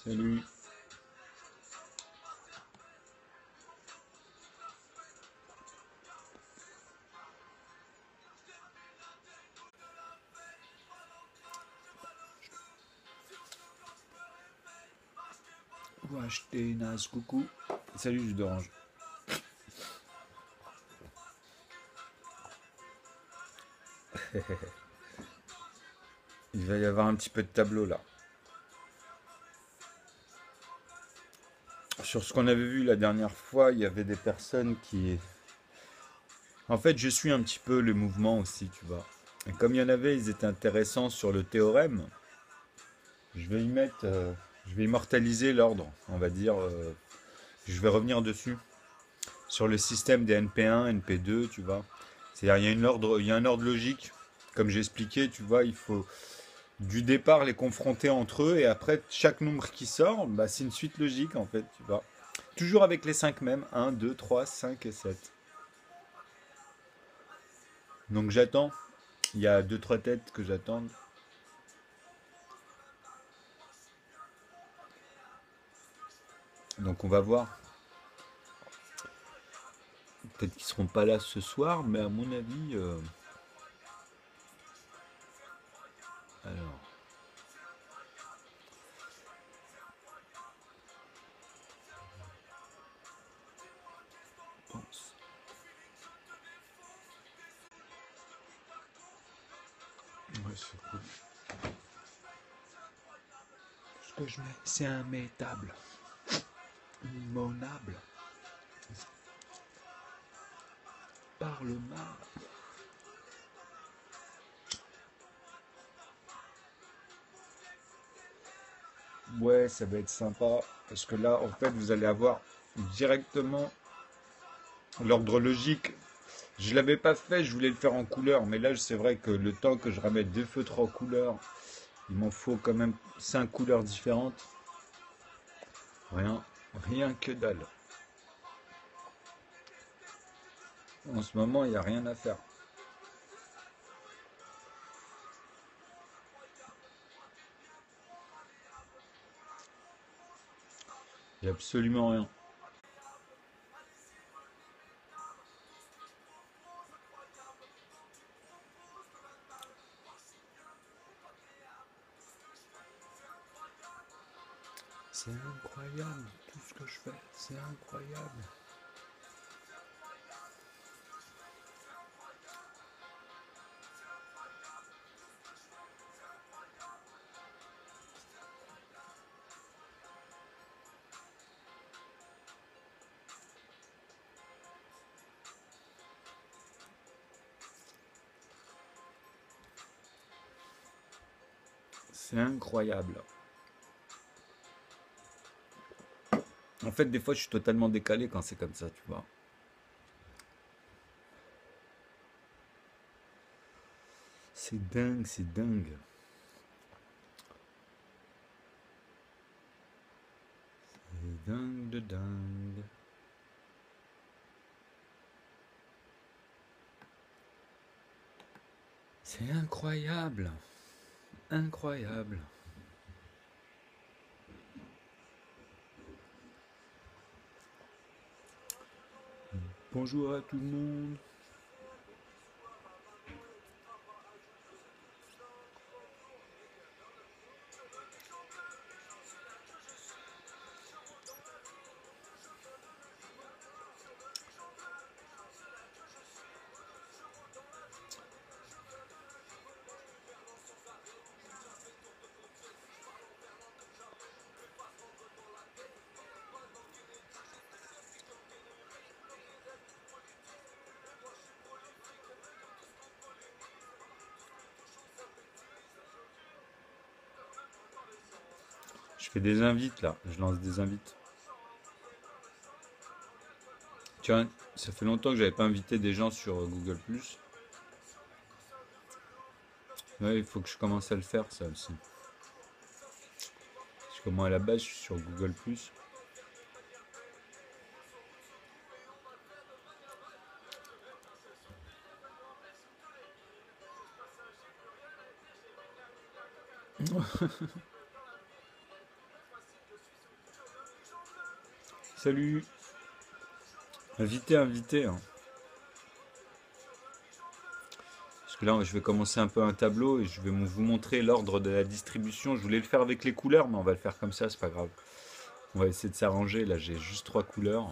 Salut. On va acheter naze, coucou. Salut, jus d'orange. Il va y avoir un petit peu de tableau là. Sur ce qu'on avait vu la dernière fois, il y avait des personnes qui... En fait, je suis un petit peu le mouvement aussi, tu vois. Et comme il y en avait, ils étaient intéressants sur le théorème. Je vais y mettre... je vais immortaliser l'ordre, on va dire. Je vais revenir dessus. Sur le système des NP1, NP2, tu vois. C'est-à-dire, il y a un ordre logique. Comme j'ai expliqué, tu vois, il faut du départ les confronter entre eux et après, chaque nombre qui sort, bah, c'est une suite logique en fait, tu vois. Toujours avec les 5 mêmes, 1, 2, 3, 5 et 7. Donc j'attends. Il y a deux trois têtes que j'attends. Donc on va voir. Peut-être qu'ils seront pas là ce soir, mais à mon avis. Alors, je pense. Ouais, c'est cool. Ce que je mets, c'est un métable. Monable. Parle mal. Ouais, ça va être sympa. Parce que là, en fait, vous allez avoir directement l'ordre logique. Je l'avais pas fait, je voulais le faire en couleur, mais là c'est vrai que le temps que je ramène deux feutres en couleur, il m'en faut quand même 5 couleurs différentes. Rien, rien que dalle. En ce moment, il n'y a rien à faire. Il n'y a absolument rien. C'est incroyable, tout ce que je fais, c'est incroyable. C'est incroyable. En fait, des fois, je suis totalement décalé quand c'est comme ça, tu vois. C'est dingue, c'est dingue. C'est dingue de dingue. C'est incroyable. Incroyable. Bonjour à tout le monde. Je fais des invites là, je lance des invites. Tiens, ça fait longtemps que j'avais pas invité des gens sur Google+. Ouais, il faut que je commence à le faire ça aussi. Parce que moi à la base je suis sur Google+. Salut. Invité, invité, hein. Parce que là, je vais commencer un peu un tableau et je vais vous montrer l'ordre de la distribution. Je voulais le faire avec les couleurs, mais on va le faire comme ça, c'est pas grave. On va essayer de s'arranger. Là, j'ai juste 3 couleurs.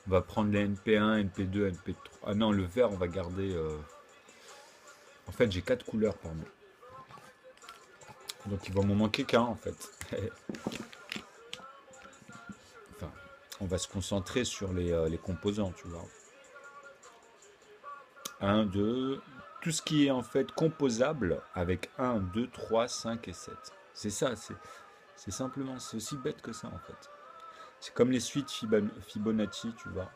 On va prendre les NP1, NP2, NP3. Ah non, le vert, on va garder. En fait, j'ai 4 couleurs, pardon. Donc, il va m'en manquer qu'un, en fait. Enfin, on va se concentrer sur les composants, tu vois. Un, 2, tout ce qui est en fait composable avec un, 2, 3, 5 et 7. C'est ça, c'est simplement, c'est aussi bête que ça en fait. C'est comme les suites Fibonacci, tu vois.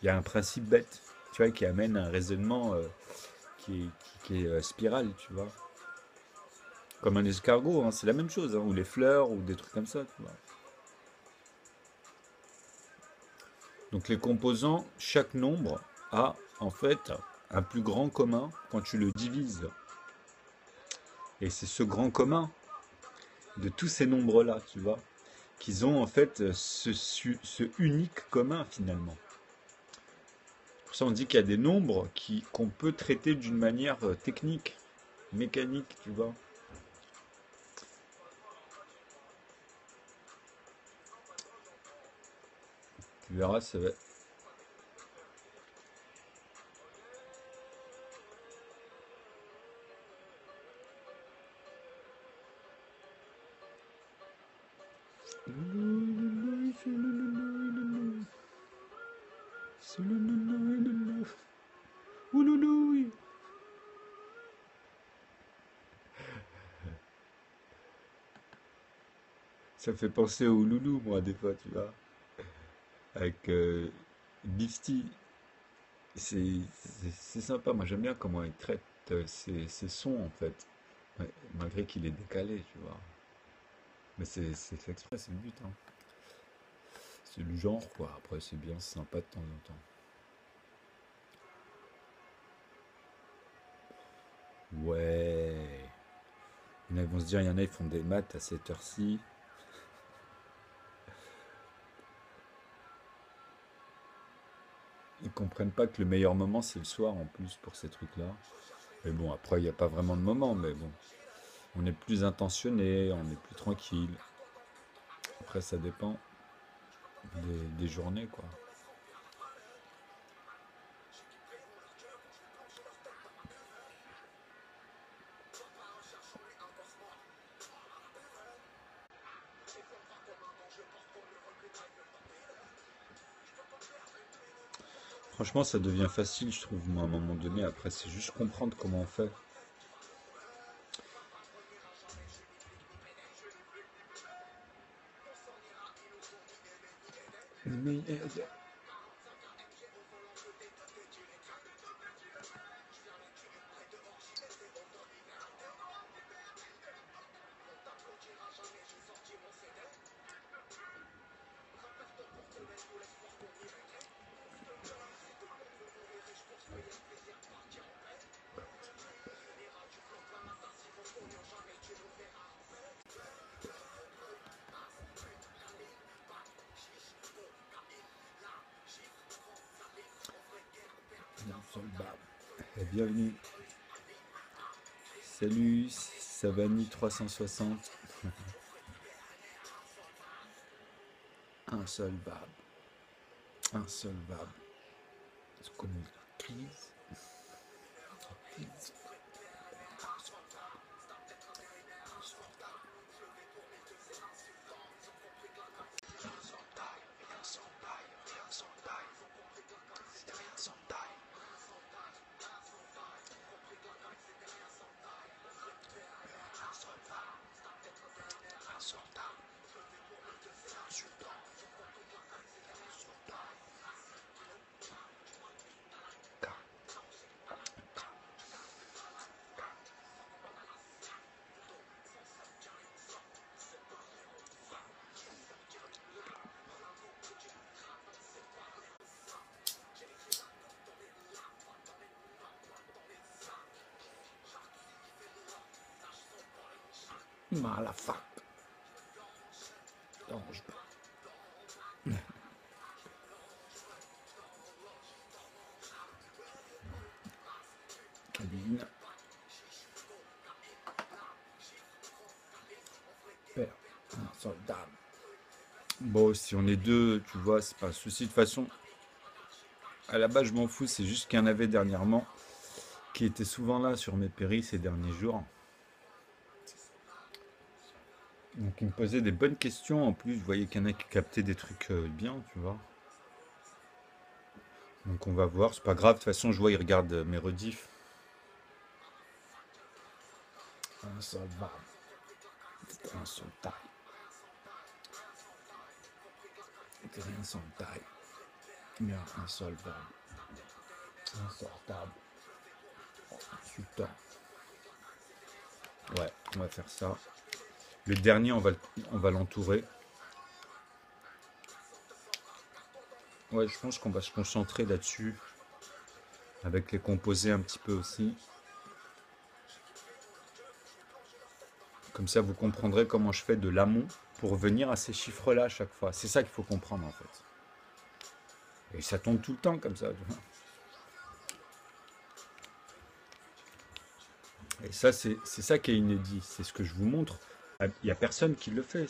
Il y a un principe bête, tu vois, qui amène un raisonnement qui est spirale, tu vois. Comme un escargot, hein, c'est la même chose, hein, ou les fleurs, ou des trucs comme ça, tu vois. Donc les composants, chaque nombre a en fait un plus grand commun quand tu le divises. Et c'est ce grand commun de tous ces nombres-là, tu vois, qu'ils ont en fait ce unique commun finalement. Pour ça on dit qu'il y a des nombres qu'on peut traiter d'une manière technique, mécanique, tu vois. Tu verras, ça va. Ça me fait penser au loulou, moi, des fois, tu vois. Avec Bifty. C'est sympa. Moi, j'aime bien comment il traite ses sons, en fait. Ouais, malgré qu'il est décalé, tu vois. Mais c'est fait exprès, c'est le but, hein. C'est du genre, quoi. Après, c'est bien, c'est sympa de temps en temps. Ouais. Ils vont se dire, il y en a, ils font des maths à cette heure-ci. Ils comprennent pas que le meilleur moment, c'est le soir, en plus, pour ces trucs-là. Mais bon, après, il n'y a pas vraiment de moment, mais bon. On est plus intentionné, on est plus tranquille. Après, ça dépend des journées, quoi. Franchement, ça devient facile, je trouve, moi, à un moment donné. Après, c'est juste comprendre comment on fait. Mais, bienvenue. Salut, Savani 360. Insolvable. Insolvable. C'est comme une crise. Malafac. Un soldat. Bon, si on est deux, tu vois, c'est pas un souci. De toute façon, à la base, je m'en fous. C'est juste qu'il y en avait dernièrement qui était souvent là sur mes péris ces derniers jours. Donc, il me posait des bonnes questions. En plus, je voyais qu'il y en a qui captaient des trucs bien, tu vois. Donc, on va voir. C'est pas grave. De toute façon, je vois, ils regardent mes rediffs. Un soldat. Un soldat. Un soldat. Bien, un soldat. Insortable. Putain. Ouais, on va faire ça. Le dernier, on va l'entourer. Ouais, je pense qu'on va se concentrer là-dessus. Avec les composés un petit peu aussi. Comme ça, vous comprendrez comment je fais de l'amont pour venir à ces chiffres-là à chaque fois. C'est ça qu'il faut comprendre en fait. Et ça tombe tout le temps comme ça. Et ça, c'est ça qui est inédit. C'est ce que je vous montre. Il n'y a personne qui le fait.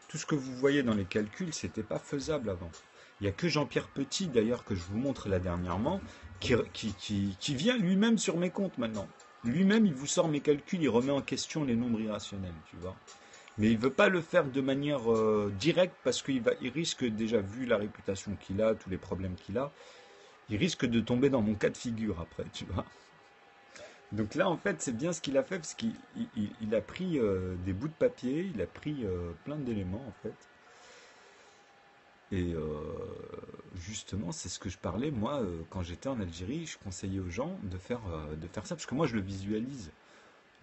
Tout ce que vous voyez dans les calculs, c'était pas faisable avant. Il n'y a que Jean-Pierre Petit, d'ailleurs, que je vous montre là dernièrement, qui vient lui-même sur mes comptes maintenant. Lui-même, il vous sort mes calculs, il remet en question les nombres irrationnels, tu vois. Mais il veut pas le faire de manière directe parce il risque, déjà vu la réputation qu'il a, tous les problèmes qu'il a, il risque de tomber dans mon cas de figure après, tu vois. Donc là, en fait, c'est bien ce qu'il a fait parce qu'il a pris des bouts de papier, il a pris plein d'éléments en fait. Et justement, c'est ce que je parlais, moi, quand j'étais en Algérie, je conseillais aux gens de faire ça parce que moi, je le visualise.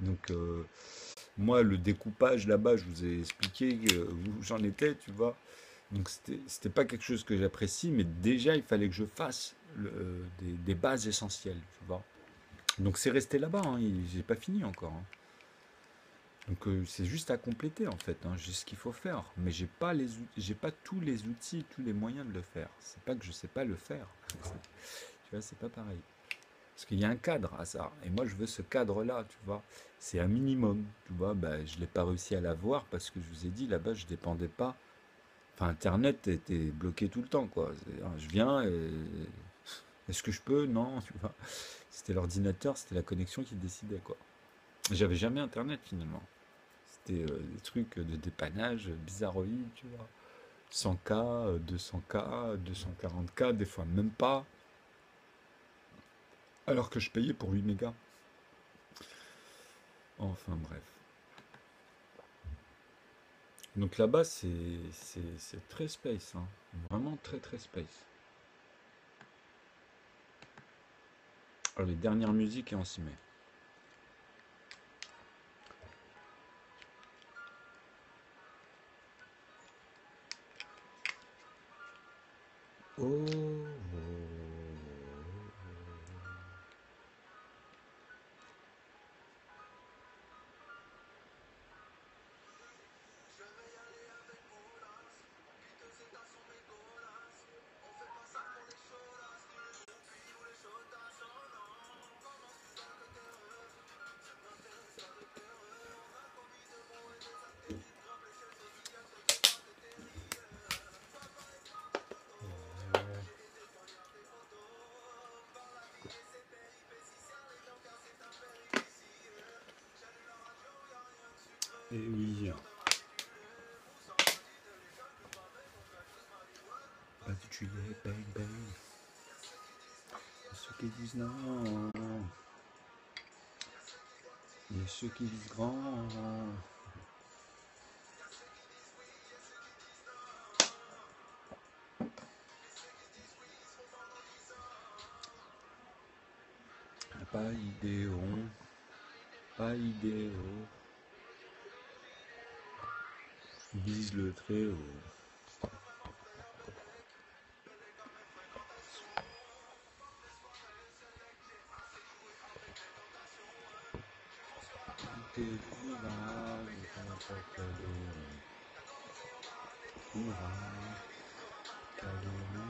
Donc, moi, le découpage là-bas, je vous ai expliqué où j'en étais, tu vois. Donc c'était pas quelque chose que j'apprécie, mais déjà il fallait que je fasse des bases essentielles, tu vois. Donc c'est resté là-bas, hein, j'ai pas fini encore, hein. Donc c'est juste à compléter en fait, hein, j'ai ce qu'il faut faire, mais j'ai pas tous les outils, tous les moyens de le faire. C'est pas que je sais pas le faire, tu vois, c'est pas pareil. Parce qu'il y a un cadre à ça, et moi je veux ce cadre-là, tu vois. C'est un minimum, tu vois. Bah, je l'ai pas réussi à l'avoir parce que je vous ai dit là-bas, je dépendais pas. Enfin, Internet était bloqué tout le temps, quoi. Je viens et est-ce que je peux? Non, tu vois. C'était l'ordinateur, c'était la connexion qui décidait, quoi. J'avais jamais Internet finalement. C'était des trucs de dépannage bizarroïdes, tu vois. 100K, 200K, 240K, des fois même pas. Alors que je payais pour 8 mégas. Enfin bref. Donc là-bas, c'est très space, hein. Vraiment très très space. Alors les dernières musiques et on s'y met. Oh, et oui. Particulier, bang bang. Ceux qui disent non, et ceux qui disent grand. Pas idéaux, pas idéaux, vise le très haut. T'es courage, n'importe courage, calme.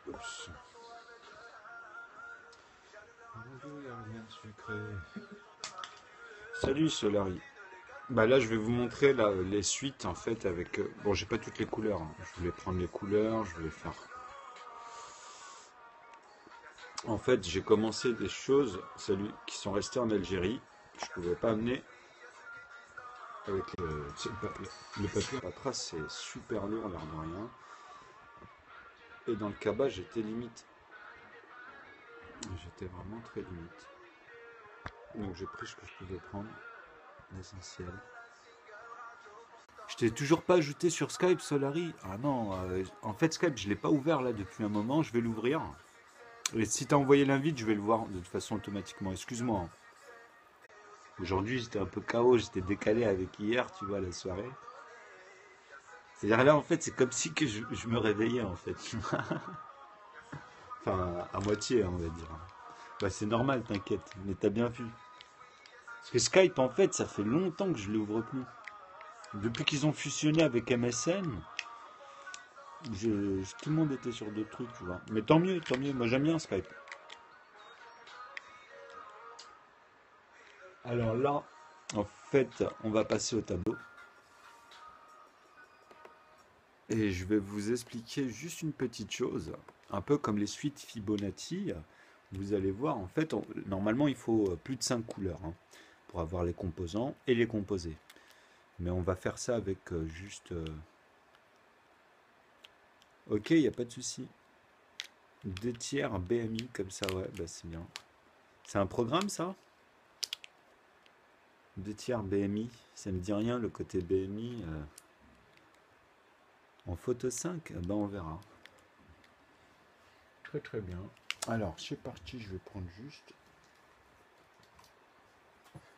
Oups. sucré. Salut Solari. Bah là je vais vous montrer là, les suites en fait avec... bon j'ai pas toutes les couleurs, hein. Je voulais prendre les couleurs, je voulais faire... En fait j'ai commencé des choses, salut, qui sont restées en Algérie, que je pouvais pas amener avec le papier. Le papier à la trace c'est super lourd l'air de rien. Et dans le cabas j'étais limite. J'étais vraiment très limite. Donc j'ai pris ce que je pouvais prendre, l'essentiel. Je t'ai toujours pas ajouté sur Skype, Solari. Ah non, en fait Skype je l'ai pas ouvert là depuis un moment, je vais l'ouvrir. Et si t'as envoyé l'invite, je vais le voir de toute façon automatiquement. Excuse-moi. Aujourd'hui j'étais un peu KO, j'étais décalé avec hier, tu vois, la soirée. C'est-à-dire là en fait c'est comme si que je me réveillais en fait. Enfin à moitié on va dire. Bah c'est normal, t'inquiète, mais t'as bien vu. Parce que Skype en fait ça fait longtemps que je l'ouvre plus. Depuis qu'ils ont fusionné avec MSN, tout le monde était sur d'autres trucs, tu vois. Mais tant mieux, moi j'aime bien Skype. Alors là, en fait, on va passer au tableau. Et je vais vous expliquer juste une petite chose, un peu comme les suites Fibonacci. Vous allez voir, en fait, normalement il faut plus de 5 couleurs hein, pour avoir les composants et les composés. Mais on va faire ça avec juste... Ok, il n'y a pas de souci. 2 tiers BMI comme ça, ouais, bah c'est bien. C'est un programme ça? 2 tiers BMI, ça me dit rien le côté BMI. En photo 5, ben on verra. Très très bien. Alors c'est parti, je vais prendre juste.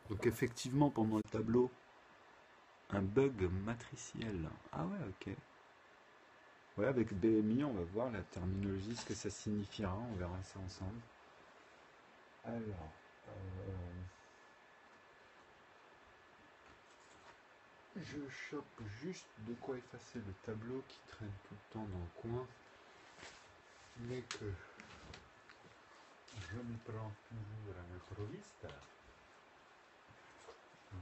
Donc effectivement pendant le tableau, un bug matriciel. Ah ouais, ok. Ouais, avec BMI, on va voir la terminologie, ce que ça signifiera, on verra ça ensemble. Alors, je chope juste de quoi effacer le tableau qui traîne tout le temps dans le coin, mais que je me prends toujours à l'improviste.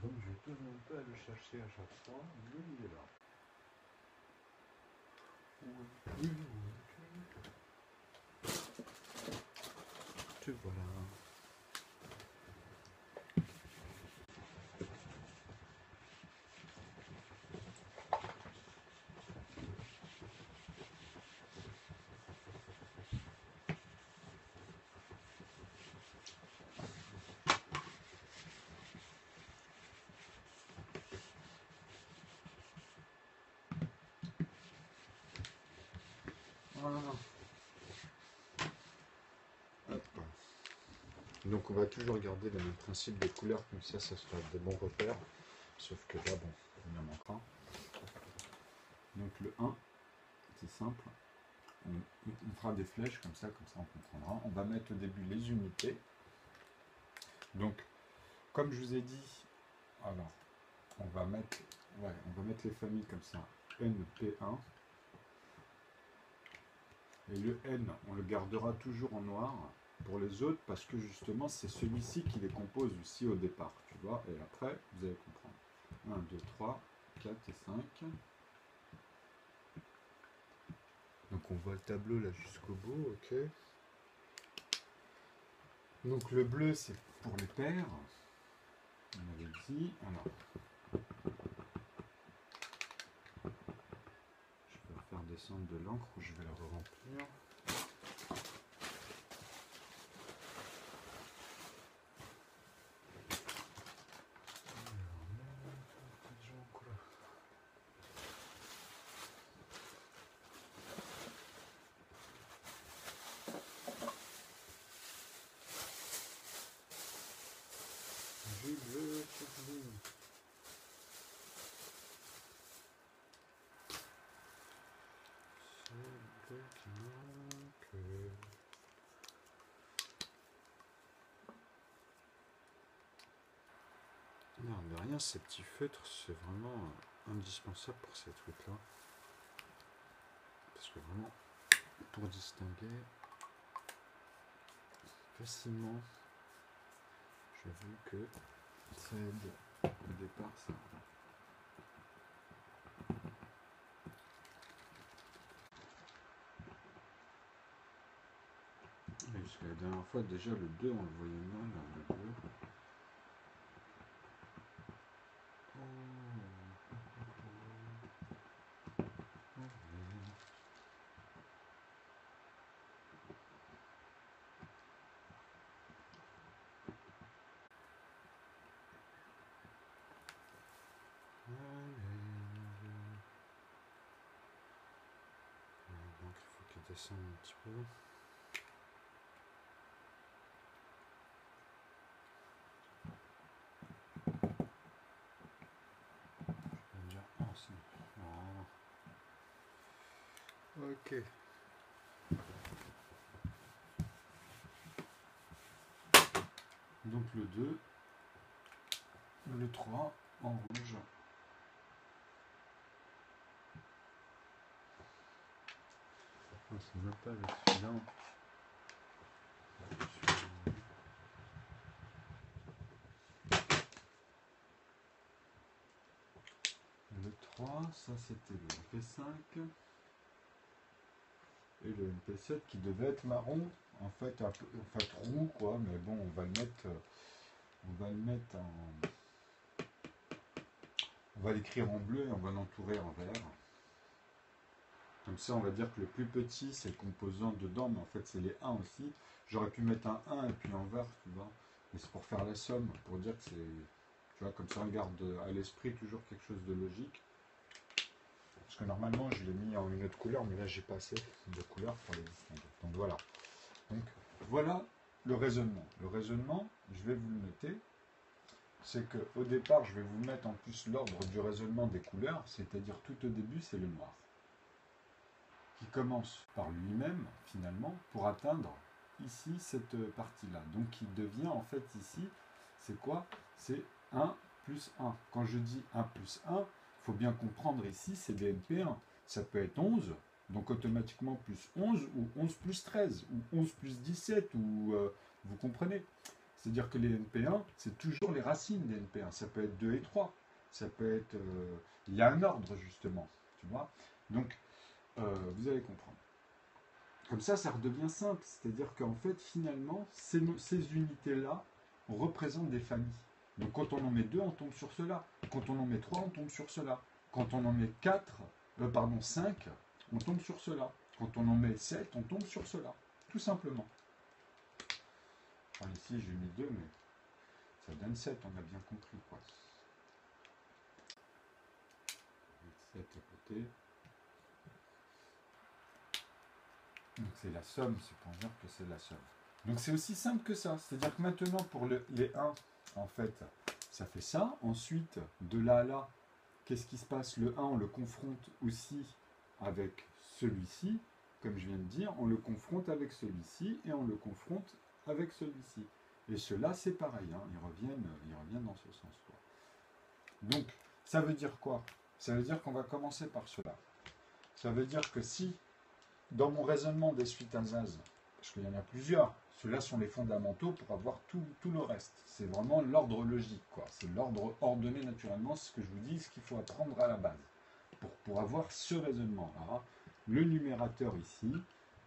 Donc je vais toujours un peu à le chercher à chaque fois, mais il est là. Te voilà. Voilà. Hop. Donc on va toujours garder le même principe des couleurs, comme ça sera des bons repères. Sauf que là, bon, il en manque un. Donc le 1, c'est simple. On fera des flèches comme ça on comprendra. On va mettre au début les unités. Donc, comme je vous ai dit, alors, on va mettre les familles comme ça. NP1. Et le N, on le gardera toujours en noir pour les autres parce que justement, c'est celui-ci qui les compose aussi au départ. Tu vois, et après, vous allez comprendre. 1, 2, 3, 4 et 5. Donc on voit le tableau là jusqu'au bout, ok. Donc le bleu c'est pour les paires. On avait dit. Alors, je vais faire descendre de l'encre où je vais le remplir. Non, de rien, ces petits feutres, c'est vraiment indispensable pour ces trucs-là. Parce que vraiment, pour distinguer facilement J'avoue que ça aide au départ, ça. Et jusqu'à la dernière fois, déjà le 2, on le voyait mal, le 2. Donc il faut qu'il descende un petit peu. Je vais dire, oh, voilà. Ok. Donc le 2, le 3 en rouge. Oh, c'est même pas avec celui-là. Le 3, ça c'était le MP5. Et le MP7 qui devait être marron, en fait, roux quoi, mais bon, on va le mettre en. On va l'écrire en bleu et on va l'entourer en vert. Comme ça, on va dire que le plus petit, c'est le composant dedans, mais en fait, c'est les 1 aussi. J'aurais pu mettre un 1 et puis en vert, tu vois. Mais c'est pour faire la somme, pour dire que c'est. Tu vois, comme ça, on garde à l'esprit toujours quelque chose de logique. Parce que normalement, je l'ai mis en une autre couleur, mais là, j'ai pas assez de couleur pour les distinguer. Donc voilà. Donc voilà le raisonnement. Le raisonnement, je vais vous le noter. C'est qu'au départ, je vais vous mettre en plus l'ordre du raisonnement des couleurs, c'est-à-dire tout au début, c'est le noir, qui commence par lui-même, finalement, pour atteindre ici cette partie-là. Donc qui devient, en fait, ici, c'est quoi? C'est 1 plus 1. Quand je dis 1 plus 1, il faut bien comprendre ici, c'est des NP1. Ça peut être 11, donc automatiquement plus 11, ou 11 plus 13, ou 11 plus 17, ou vous comprenez? C'est-à-dire que les NP1, c'est toujours les racines des NP1. Ça peut être 2 et 3. Ça peut être. Il y a un ordre, justement. Tu vois? Donc, vous allez comprendre. Comme ça redevient simple. C'est-à-dire qu'en fait, finalement, ces unités-là représentent des familles. Donc, quand on en met 2, on tombe sur cela. Quand on en met 3, on tombe sur cela. Quand on en met 5, on tombe sur cela. Quand on en met 7, on tombe sur cela. Tout simplement. Enfin, ici, j'ai mis 2, mais ça donne 7, on a bien compris, quoi. 7 à côté. Donc c'est la somme, c'est pour dire que c'est la somme. Donc c'est aussi simple que ça. C'est-à-dire que maintenant, pour les 1, en fait, ça fait ça. Ensuite, de là à là, qu'est-ce qui se passe? Le 1, on le confronte aussi avec celui-ci. Comme je viens de dire, on le confronte avec celui-ci et on le confronte avec celui-ci. Et ceux-là, c'est pareil, hein, ils reviennent dans ce sens-là. Donc, ça veut dire quoi? Ça veut dire qu'on va commencer par cela. Ça veut dire que si, dans mon raisonnement des suites Azaz, parce qu'il y en a plusieurs, ceux-là sont les fondamentaux pour avoir tout le reste. C'est vraiment l'ordre logique, quoi. C'est l'ordre ordonné naturellement, c'est ce que je vous dis, ce qu'il faut apprendre à la base, pour avoir ce raisonnement-là. Le numérateur ici,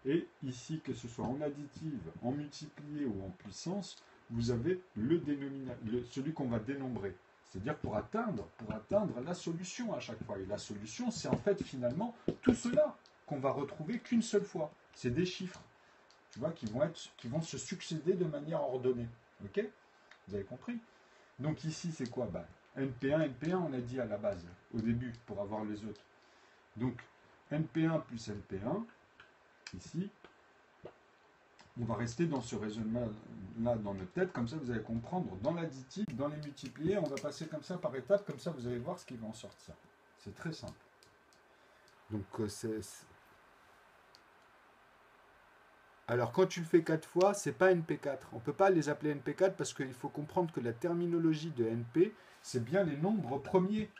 et ici, que ce soit en additive, en multiplié ou en puissance, vous avez le dénominateur, celui qu'on va dénombrer. C'est-à-dire pour atteindre la solution à chaque fois. Et la solution, c'est en fait finalement tout cela qu'on va retrouver qu'une seule fois. C'est des chiffres, tu vois, qui vont se succéder de manière ordonnée. Ok? Vous avez compris? Donc ici, c'est quoi? NP1, on a dit à la base, au début, pour avoir les autres. Donc, NP1 plus NP1, ici, on va rester dans ce raisonnement-là dans notre tête, comme ça vous allez comprendre, dans l'additif, dans les multipliés, on va passer comme ça par étapes, comme ça vous allez voir ce qui va en sortir. C'est très simple. Donc, alors, quand tu le fais 4 fois, c'est pas NP4. On ne peut pas les appeler NP4 parce qu'il faut comprendre que la terminologie de NP, c'est bien les nombres premiers.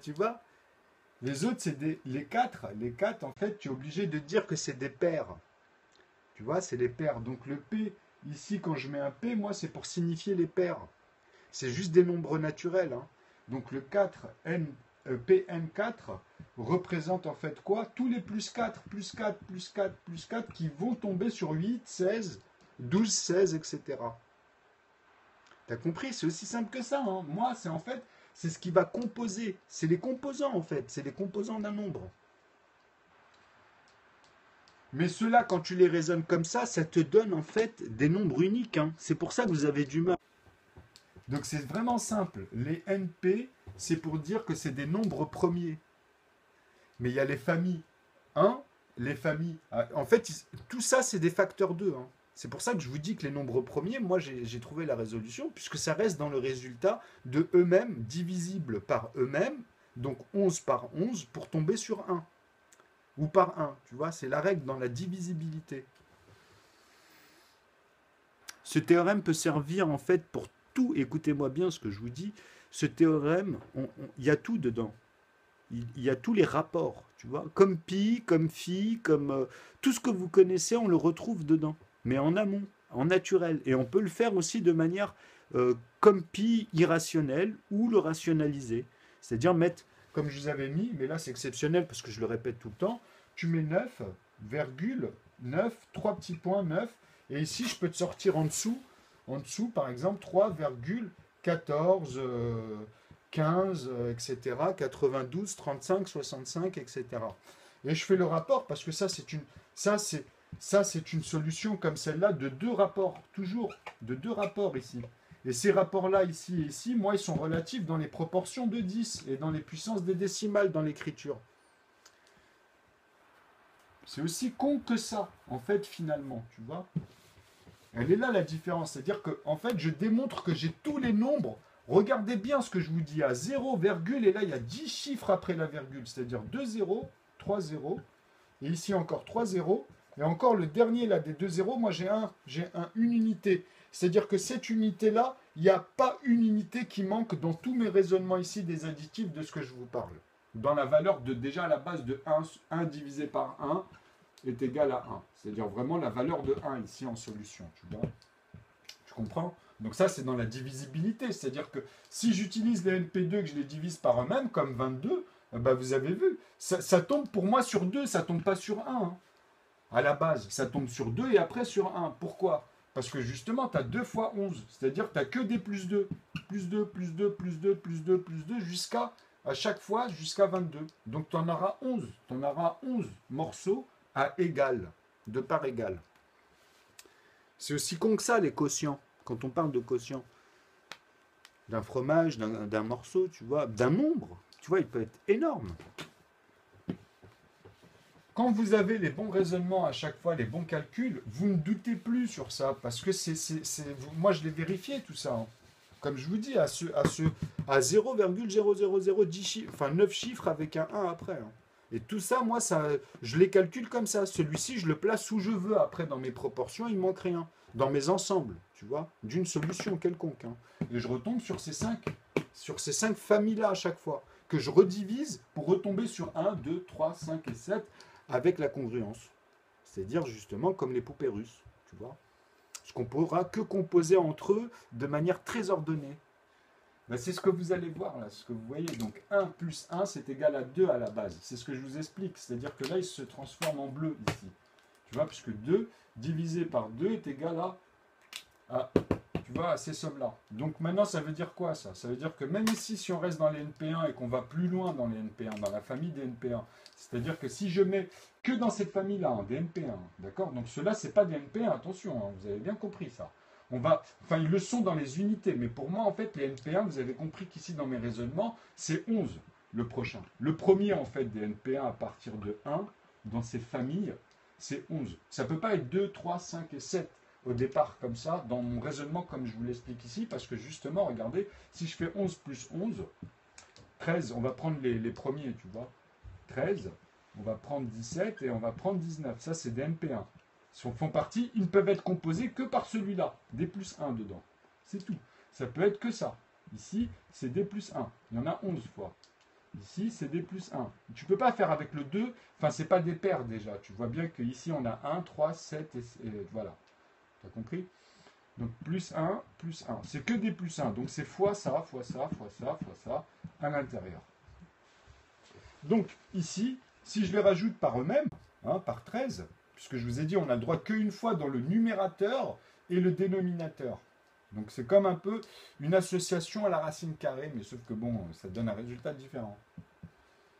Tu vois? Les autres, c'est les 4. Les 4, en fait, tu es obligé de dire que c'est des paires. Tu vois, c'est les paires. Donc, le P Ici, quand je mets un P, moi, c'est pour signifier les paires. C'est juste des nombres naturels, hein. Donc le 4, PN4, représente en fait quoi? Tous les plus 4, plus 4, plus 4, plus 4 qui vont tomber sur 8, 16, 12, 16, etc. T'as compris? C'est aussi simple que ça, hein. Moi, c'est en fait, c'est ce qui va composer. C'est les composants, en fait. C'est les composants d'un nombre. Mais ceux-là, quand tu les raisonnes comme ça te donne en fait des nombres uniques, hein. C'est pour ça que vous avez du mal. Donc c'est vraiment simple. Les NP, c'est pour dire que c'est des nombres premiers. Mais il y a les familles 1, les familles... En fait, tout ça, c'est des facteurs 2, hein. C'est pour ça que je vous dis que les nombres premiers, moi j'ai trouvé la résolution, puisque ça reste dans le résultat de eux-mêmes, divisibles par eux-mêmes, donc 11 par 11, pour tomber sur 1. Ou par 1, tu vois, c'est la règle dans la divisibilité. Ce théorème peut servir en fait pour tout, écoutez-moi bien ce que je vous dis, ce théorème, il y a tout dedans. Il y a tous les rapports, tu vois, comme pi, comme phi, comme tout ce que vous connaissez, on le retrouve dedans, mais en amont, en naturel. Et on peut le faire aussi de manière comme pi irrationnelle ou le rationaliser. C'est-à-dire mettre, comme je vous avais mis, mais là c'est exceptionnel parce que je le répète tout le temps, tu mets 9,9, 3 petits points, 9, et ici je peux te sortir en dessous par exemple 3,14, 15, etc., 92, 35, 65, etc. Et je fais le rapport parce que ça c'est une solution comme celle-là de deux rapports, toujours de deux rapports ici. Et ces rapports-là, ici et ici, moi, ils sont relatifs dans les proportions de 10 et dans les puissances des décimales dans l'écriture. C'est aussi con que ça, en fait, finalement, tu vois. Elle est là la différence, c'est-à-dire que, en fait, je démontre que j'ai tous les nombres. Regardez bien ce que je vous dis, à 0, virgule, et là, il y a 10 chiffres après la virgule, c'est-à-dire 2 0, 3 0, et ici encore 3 0, et encore le dernier, là, des 2 0, moi, une unité. C'est-à-dire que cette unité-là, il n'y a pas une unité qui manque dans tous mes raisonnements ici des additifs de ce que je vous parle. Dans la valeur de, déjà à la base de 1 divisé par 1 est égal à 1. C'est-à-dire vraiment la valeur de 1 ici en solution, tu vois. Tu comprends? Donc ça, c'est dans la divisibilité. C'est-à-dire que si j'utilise les NP2 que je les divise par eux-mêmes, comme 22, bah vous avez vu, ça tombe pour moi sur 2, ça tombe pas sur 1. Hein. À la base, ça tombe sur 2 et après sur 1. Pourquoi? Parce que justement, tu as 2 fois 11. C'est-à-dire que tu n'as que des plus 2. Plus 2, plus 2, plus 2, plus 2, plus 2, jusqu'à, à chaque fois, jusqu'à 22. Donc tu en auras 11. Tu en auras 11 morceaux à égal, de part égale. C'est aussi con que ça, les quotients. Quand on parle de quotient, d'un fromage, d'un morceau, tu vois, d'un nombre, tu vois, il peut être énorme. Quand vous avez les bons raisonnements à chaque fois, les bons calculs, vous ne doutez plus sur ça, parce que moi je l'ai vérifié tout ça. Hein. Comme je vous dis, à 0,0010 chiffres, enfin 9 chiffres avec un 1 après. Hein. Et tout ça, moi, je les calcule comme ça. Celui-ci, je le place où je veux. Après, dans mes proportions, il ne manque rien. Dans mes ensembles, tu vois, d'une solution quelconque. Hein. Et je retombe sur ces 5 familles-là à chaque fois, que je redivise pour retomber sur 1, 2, 3, 5 et 7 avec la congruence. C'est-à-dire, justement, comme les poupées russes, tu vois. Ce qu'on ne pourra que composer entre eux de manière très ordonnée. Ben, c'est ce que vous allez voir là, ce que vous voyez. Donc 1 plus 1, c'est égal à 2 à la base. C'est ce que je vous explique. C'est-à-dire que là, il se transforme en bleu ici. Tu vois, puisque 2 divisé par 2 est égal tu vois, à ces sommes-là. Donc maintenant, ça veut dire quoi ça? Ça veut dire que même ici, si on reste dans les NP1 et qu'on va plus loin dans les NP1, dans la famille des NP1, c'est-à-dire que si je mets que dans cette famille-là, hein, des NP1, d'accord? Donc ceux-là, ce n'est pas des NP1, attention, hein, vous avez bien compris ça. Ils le sont dans les unités, mais pour moi, en fait, les NP1, vous avez compris qu'ici, dans mes raisonnements, c'est 11, le prochain. Le premier, en fait, des NP1 à partir de 1, dans ces familles, c'est 11. Ça ne peut pas être 2, 3, 5 et 7 au départ, comme ça, dans mon raisonnement, comme je vous l'explique ici, parce que justement, regardez, si je fais 11 plus 11, 13, on va prendre les premiers, tu vois. 13, on va prendre 17 et on va prendre 19. Ça, c'est des NP1. Si on font partie, ils ne peuvent être composés que par celui-là, D plus 1 dedans. C'est tout. Ça peut être que ça. Ici, c'est D plus 1. Il y en a 11 fois. Ici, c'est D plus 1. Tu ne peux pas faire avec le 2. Enfin, ce n'est pas des paires déjà. Tu vois bien qu'ici, on a 1, 3, 7 et voilà. Tu as compris? Donc plus un, plus un. C'est que des plus 1. Donc c'est fois ça, fois ça, fois ça, fois ça, à l'intérieur. Donc ici, si je les rajoute par eux-mêmes, hein, par 13, puisque je vous ai dit, on n'a le droit qu'une fois dans le numérateur et le dénominateur. Donc c'est comme un peu une association à la racine carrée, mais sauf que bon, ça donne un résultat différent.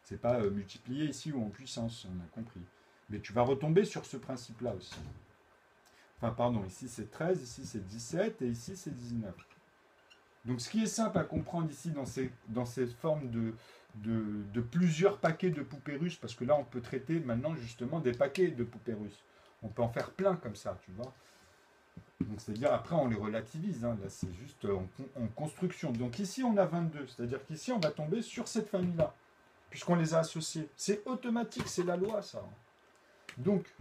C'est pas multiplié ici ou en puissance, on a compris. Mais tu vas retomber sur ce principe-là aussi. Enfin, pardon, ici c'est 13, ici c'est 17 et ici c'est 19. Donc ce qui est simple à comprendre ici dans ces formes de plusieurs paquets de poupées russes, parce que là on peut traiter maintenant justement des paquets de poupées russes. On peut en faire plein comme ça, tu vois. Donc c'est-à-dire après on les relativise, hein. Là c'est juste en construction. Donc ici on a 22, c'est-à-dire qu'ici on va tomber sur cette famille-là, puisqu'on les a associés. C'est automatique, c'est la loi ça. Donc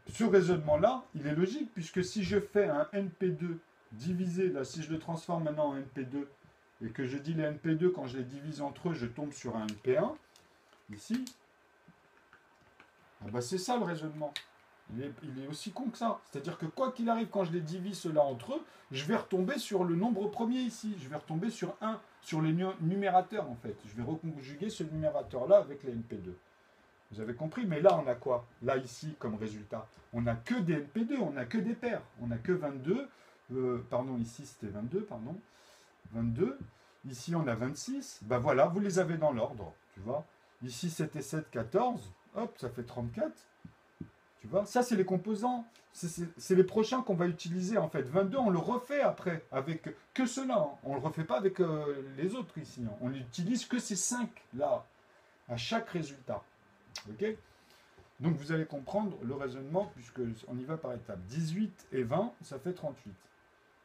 ce raisonnement-là, il est logique, puisque si je fais un NP2 divisé, là, si je le transforme maintenant en NP2, et que je dis les NP2, quand je les divise entre eux, je tombe sur un NP1, ici, ah bah c'est ça le raisonnement. Il est aussi con que ça. C'est-à-dire que quoi qu'il arrive, quand je les divise ceux-là entre eux, je vais retomber sur le nombre premier ici. Je vais retomber sur 1, sur les numérateurs en fait. Je vais reconjuguer ce numérateur-là avec les NP2. Vous avez compris? Mais là, on a quoi? Là, ici, comme résultat, on n'a que des NP2, on n'a que des paires. On n'a que 22. Pardon, ici, c'était 22, pardon. 22. Ici, on a 26. Ben voilà, vous les avez dans l'ordre, tu vois. Ici, 7 et 7, 14. Hop, ça fait 34. Tu vois, ça, c'est les composants. C'est les prochains qu'on va utiliser, en fait. 22, on le refait après, avec que ceux-là. Hein. On ne le refait pas avec les autres ici. Hein. On n'utilise que ces 5 là, à chaque résultat. Ok? Donc vous allez comprendre le raisonnement puisqu'on y va par étapes. 18 et 20, ça fait 38.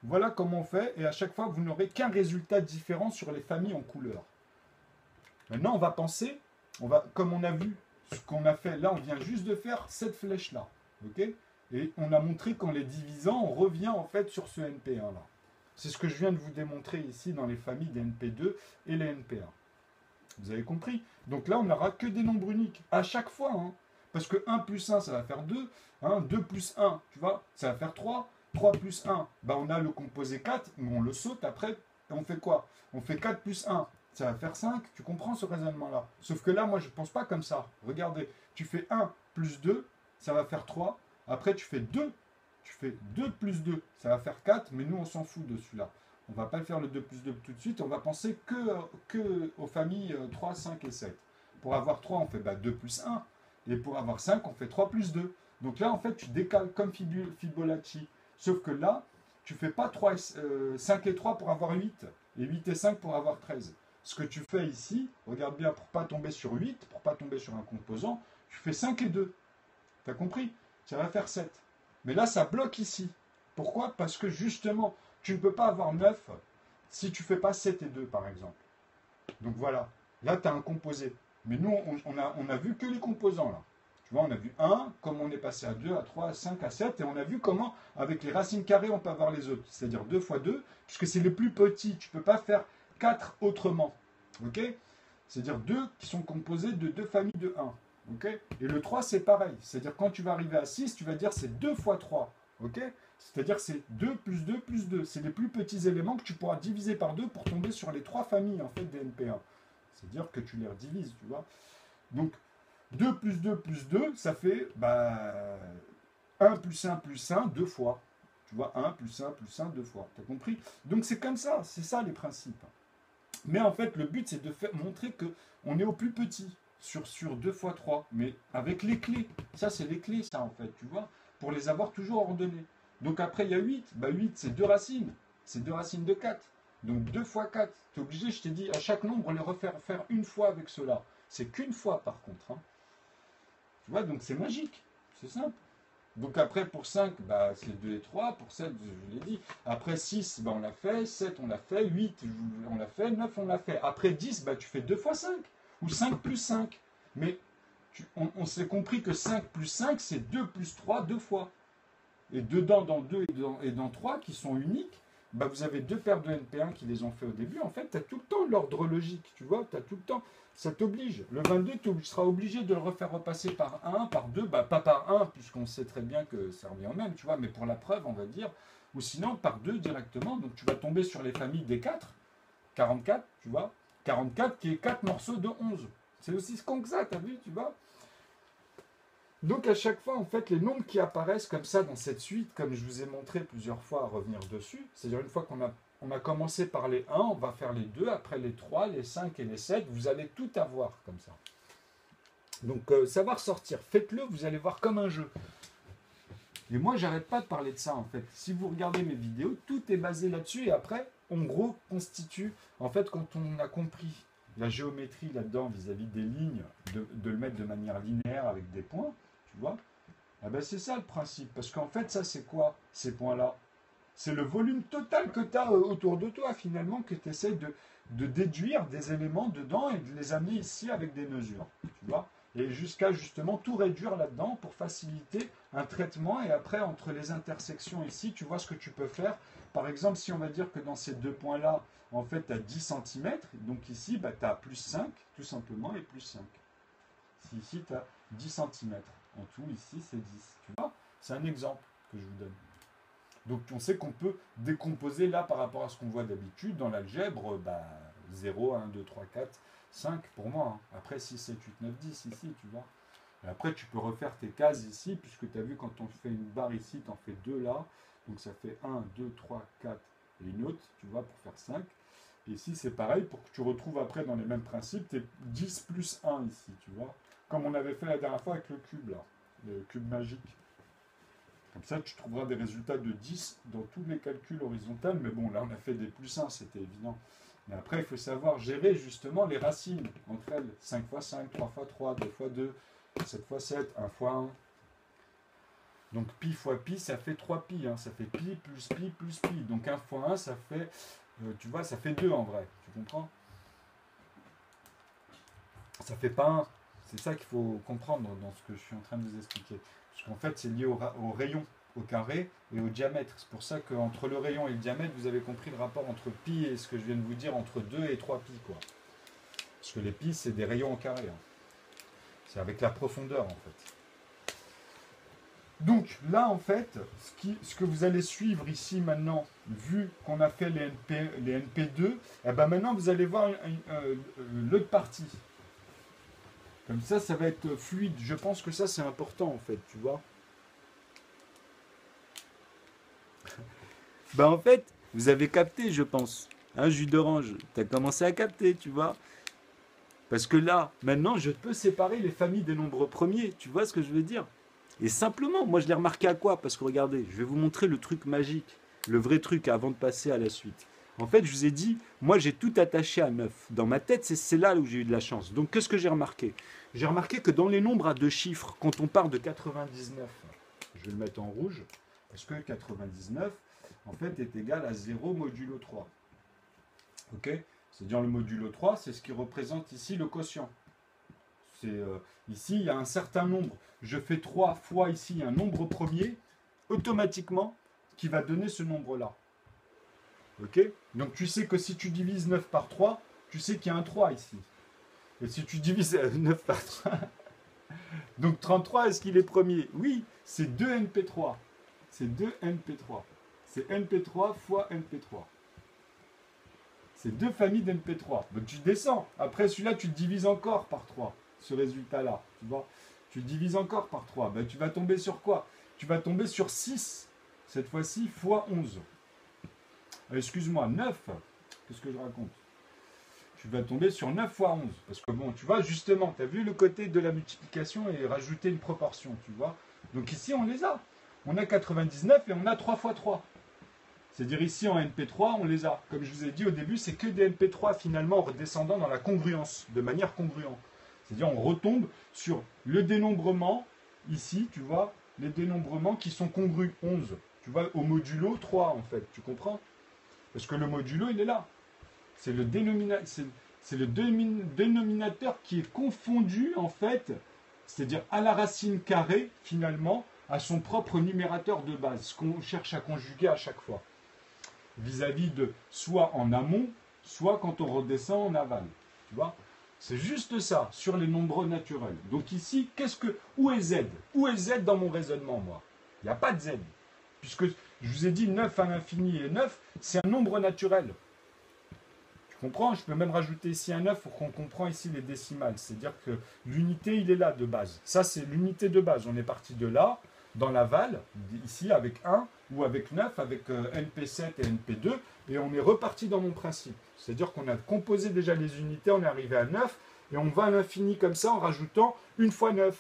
Voilà comment on fait et à chaque fois vous n'aurez qu'un résultat différent sur les familles en couleur. Maintenant on va penser, comme on a vu ce qu'on a fait, là on vient juste de faire cette flèche là. Ok? Et on a montré qu'en les divisant, on revient en fait sur ce NP1 là. C'est ce que je viens de vous démontrer ici dans les familles des NP2 et les NP1. Vous avez compris? Donc là, on n'aura que des nombres uniques à chaque fois. Hein. Parce que 1 plus 1, ça va faire 2. Hein, 2 plus 1, tu vois, ça va faire 3. 3 plus 1, bah on a le composé 4, mais on le saute après. Et on fait quoi? On fait 4 plus 1, ça va faire 5. Tu comprends ce raisonnement-là? Sauf que là, moi, je ne pense pas comme ça. Regardez, tu fais 1 plus 2, ça va faire 3. Après, tu fais 2. Tu fais 2 plus 2, ça va faire 4. Mais nous, on s'en fout de celui-là. On ne va pas le faire le 2 plus 2 tout de suite, on va penser que aux familles 3, 5 et 7. Pour avoir 3, on fait 2 plus 1. Et pour avoir 5, on fait 3 plus 2. Donc là, en fait, tu décales comme Fibonacci. Sauf que là, tu ne fais pas 5 et 3 pour avoir 8. Et 8 et 5 pour avoir 13. Ce que tu fais ici, regarde bien, pour ne pas tomber sur 8, pour ne pas tomber sur un composant, tu fais 5 et 2. Tu as compris? Ça va faire 7. Mais là, ça bloque ici. Pourquoi? Parce que justement, tu ne peux pas avoir 9 si tu ne fais pas 7 et 2, par exemple. Donc voilà, là, tu as un composé. Mais nous, on a vu que les composants, là. Tu vois, on a vu 1, comment on est passé à 2, à 3, à 5, à 7, et on a vu comment, avec les racines carrées, on peut avoir les autres. C'est-à-dire 2 fois 2, puisque c'est les plus petits. Tu ne peux pas faire 4 autrement. Ok? C'est-à-dire 2 qui sont composés de 2 familles de 1. Ok? Et le 3, c'est pareil. C'est-à-dire quand tu vas arriver à 6, tu vas dire c'est 2 fois 3. Ok? C'est-à-dire que c'est 2 plus 2 plus 2. C'est les plus petits éléments que tu pourras diviser par 2 pour tomber sur les 3 familles en fait des NP1. C'est-à-dire que tu les redivises, tu vois. Donc 2 plus 2, ça fait 1 plus 1, 2 fois. Tu vois, 1 plus 1 plus 1, 2 fois. Tu as compris? Donc c'est comme ça, c'est ça les principes. Mais en fait, le but, c'est de montrer qu'on est au plus petit sur 2 fois 3, mais avec les clés. Ça, c'est les clés, ça, en fait, tu vois, pour les avoir toujours ordonnées. Donc après, il y a 8. 8, c'est 2 racines. C'est 2 racines de 4. Donc 2 fois 4. Tu es obligé, je t'ai dit, à chaque nombre, les refaire faire une fois avec cela. C'est qu'une fois, par contre. Hein. Tu vois, donc c'est magique. C'est simple. Donc après, pour 5, c'est 2 et 3. Pour 7, je l'ai dit. Après 6, on l'a fait. 7, on l'a fait. 8, on l'a fait. 9, on l'a fait. Après 10, tu fais 2 fois 5. Ou 5 plus 5. Mais on s'est compris que 5 plus 5, c'est 2 plus 3, 2 fois. Et dedans, dans 2 et dans 3, qui sont uniques, vous avez 2 paires de NP1 qui les ont fait au début. En fait, tu as tout le temps l'ordre logique. Tu vois, tu as tout le temps. Ça t'oblige. Le 22, tu seras obligé de le refaire repasser par 1, par 2, pas par 1, puisqu'on sait très bien que ça revient au même, tu vois, mais pour la preuve, on va dire, ou sinon par 2 directement. Donc tu vas tomber sur les familles des 4, 44, tu vois. 44 qui est 4 morceaux de 11. C'est aussi con que ça, t'as vu, tu vois. Donc à chaque fois, en fait, les nombres qui apparaissent comme ça dans cette suite, comme je vous ai montré plusieurs fois à revenir dessus, c'est-à-dire une fois qu'on a commencé par les 1, on va faire les 2, après les 3, les 5 et les 7, vous allez tout avoir comme ça. Donc ça va ressortir, faites-le, vous allez voir comme un jeu. Et moi, j'arrête pas de parler de ça en fait. Si vous regardez mes vidéos, tout est basé là-dessus et après, on reconstitue. En fait, quand on a compris la géométrie là-dedans vis-à-vis des lignes, de le mettre de manière linéaire avec des points, tu vois, ah ben c'est ça le principe. Parce qu'en fait, ça c'est quoi, ces points-là? C'est le volume total que tu as autour de toi finalement, que tu essaies de déduire des éléments dedans et de les amener ici avec des mesures. Tu vois, et jusqu'à justement tout réduire là-dedans pour faciliter un traitement. Et après, entre les intersections ici, tu vois ce que tu peux faire. Par exemple, si on va dire que dans ces deux points-là, en fait, tu as 10 cm, donc ici, bah, tu as plus 5, tout simplement, et plus 5. Si ici, tu as 10 cm. En tout, ici, c'est 10. Tu vois, c'est un exemple que je vous donne. Donc, on sait qu'on peut décomposer là par rapport à ce qu'on voit d'habitude. Dans l'algèbre, bah, 0, 1, 2, 3, 4, 5 pour moi. Hein. Après, 6, 7, 8, 9, 10 ici, tu vois. Et après, tu peux refaire tes cases ici, puisque tu as vu, quand on fait une barre ici, tu en fais 2 là. Donc, ça fait 1, 2, 3, 4 et une autre, tu vois, pour faire 5. Et ici, c'est pareil, pour que tu retrouves après dans les mêmes principes, tu es 10 plus 1 ici, tu vois. Comme on avait fait la dernière fois avec le cube, là. Le cube magique. Comme ça, tu trouveras des résultats de 10 dans tous les calculs horizontaux. Mais bon, là, on a fait des plus 1, c'était évident. Mais après, il faut savoir gérer justement les racines entre elles. 5 fois 5, 3 fois 3, 2 fois 2, 7 fois 7, 1 fois 1. Donc pi fois pi, ça fait 3 pi. Hein. Ça fait pi plus pi plus pi. Donc 1 fois 1, ça fait, tu vois, ça fait 2 en vrai. Tu comprends? Ça fait pas 1. C'est ça qu'il faut comprendre dans ce que je suis en train de vous expliquer. Parce qu'en fait, c'est lié au rayon, au carré et au diamètre. C'est pour ça qu'entre le rayon et le diamètre, vous avez compris le rapport entre pi et ce que je viens de vous dire, entre 2 et 3 pi, quoi. Parce que les pi, c'est des rayons au carré. Hein. C'est avec la profondeur, en fait. Donc, là, en fait, ce que vous allez suivre ici, maintenant, vu qu'on a fait les NP2, eh ben maintenant, vous allez voir l'autre partie. Comme ça va être fluide. Je pense que ça, c'est important, en fait, tu vois. Ben, en fait, vous avez capté, je pense. Hein, jus d'orange, tu as commencé à capter, tu vois. Parce que là, maintenant, je peux séparer les familles des nombres premiers. Tu vois ce que je veux dire? Et simplement, moi, je l'ai remarqué à quoi? Parce que regardez, je vais vous montrer le truc magique. Le vrai truc avant de passer à la suite. En fait, je vous ai dit, moi, j'ai tout attaché à 9. Dans ma tête, c'est là où j'ai eu de la chance. Donc, qu'est-ce que j'ai remarqué? J'ai remarqué que dans les nombres à 2 chiffres, quand on part de 99, je vais le mettre en rouge, parce que 99, en fait, est égal à 0 modulo 3. Ok? C'est-à-dire le modulo 3, c'est ce qui représente ici le quotient. Ici, il y a un certain nombre. Je fais 3 fois ici un nombre premier, automatiquement, qui va donner ce nombre-là. Ok? Donc tu sais que si tu divises 9 par 3, tu sais qu'il y a un 3 ici. Et si tu divises 9 par 3... Donc 33, est-ce qu'il est premier? Oui, c'est 2 NP3. C'est 2 NP3. C'est NP3 fois NP3. C'est deux familles d'NP3. Donc tu descends. Après celui-là, tu divises encore par 3. Ce résultat-là, tu vois. Tu divises encore par 3. Ben, tu vas tomber sur quoi? Tu vas tomber sur 6. Cette fois-ci, fois 11. Excuse-moi, 9. Qu'est-ce que je raconte? Tu vas tomber sur 9 fois 11. Parce que bon, tu vois, justement, tu as vu le côté de la multiplication et rajouter une proportion, tu vois. Donc ici, on les a. On a 99 et on a 3 fois 3. C'est-à-dire ici, en NP3, on les a. Comme je vous ai dit au début, c'est que des NP3 finalement redescendant dans la congruence, de manière congruente. C'est-à-dire, on retombe sur le dénombrement, ici, tu vois, les dénombrements qui sont congrus, 11. Tu vois, au modulo 3, en fait, tu comprends? Parce que le modulo, il est là. C'est le dénominateur qui est confondu, en fait, c'est-à-dire à la racine carrée, finalement, à son propre numérateur de base, ce qu'on cherche à conjuguer à chaque fois, vis-à-vis de soit en amont, soit quand on redescend en aval. Tu vois? C'est juste ça, sur les nombres naturels. Donc ici, où est Z? Où est Z dans mon raisonnement, moi? Il n'y a pas de Z. Puisque Je vous ai dit 9 à l'infini et 9, c'est un nombre naturel. Tu comprends? Je peux même rajouter ici un 9 pour qu'on comprenne ici les décimales. C'est-à-dire que l'unité, il est là de base. Ça, c'est l'unité de base. On est parti de là, dans l'aval, ici avec 1 ou avec 9, avec NP7 et NP2, et on est reparti dans mon principe. C'est-à-dire qu'on a composé déjà les unités, on est arrivé à 9, et on va à l'infini comme ça en rajoutant 1 fois 9,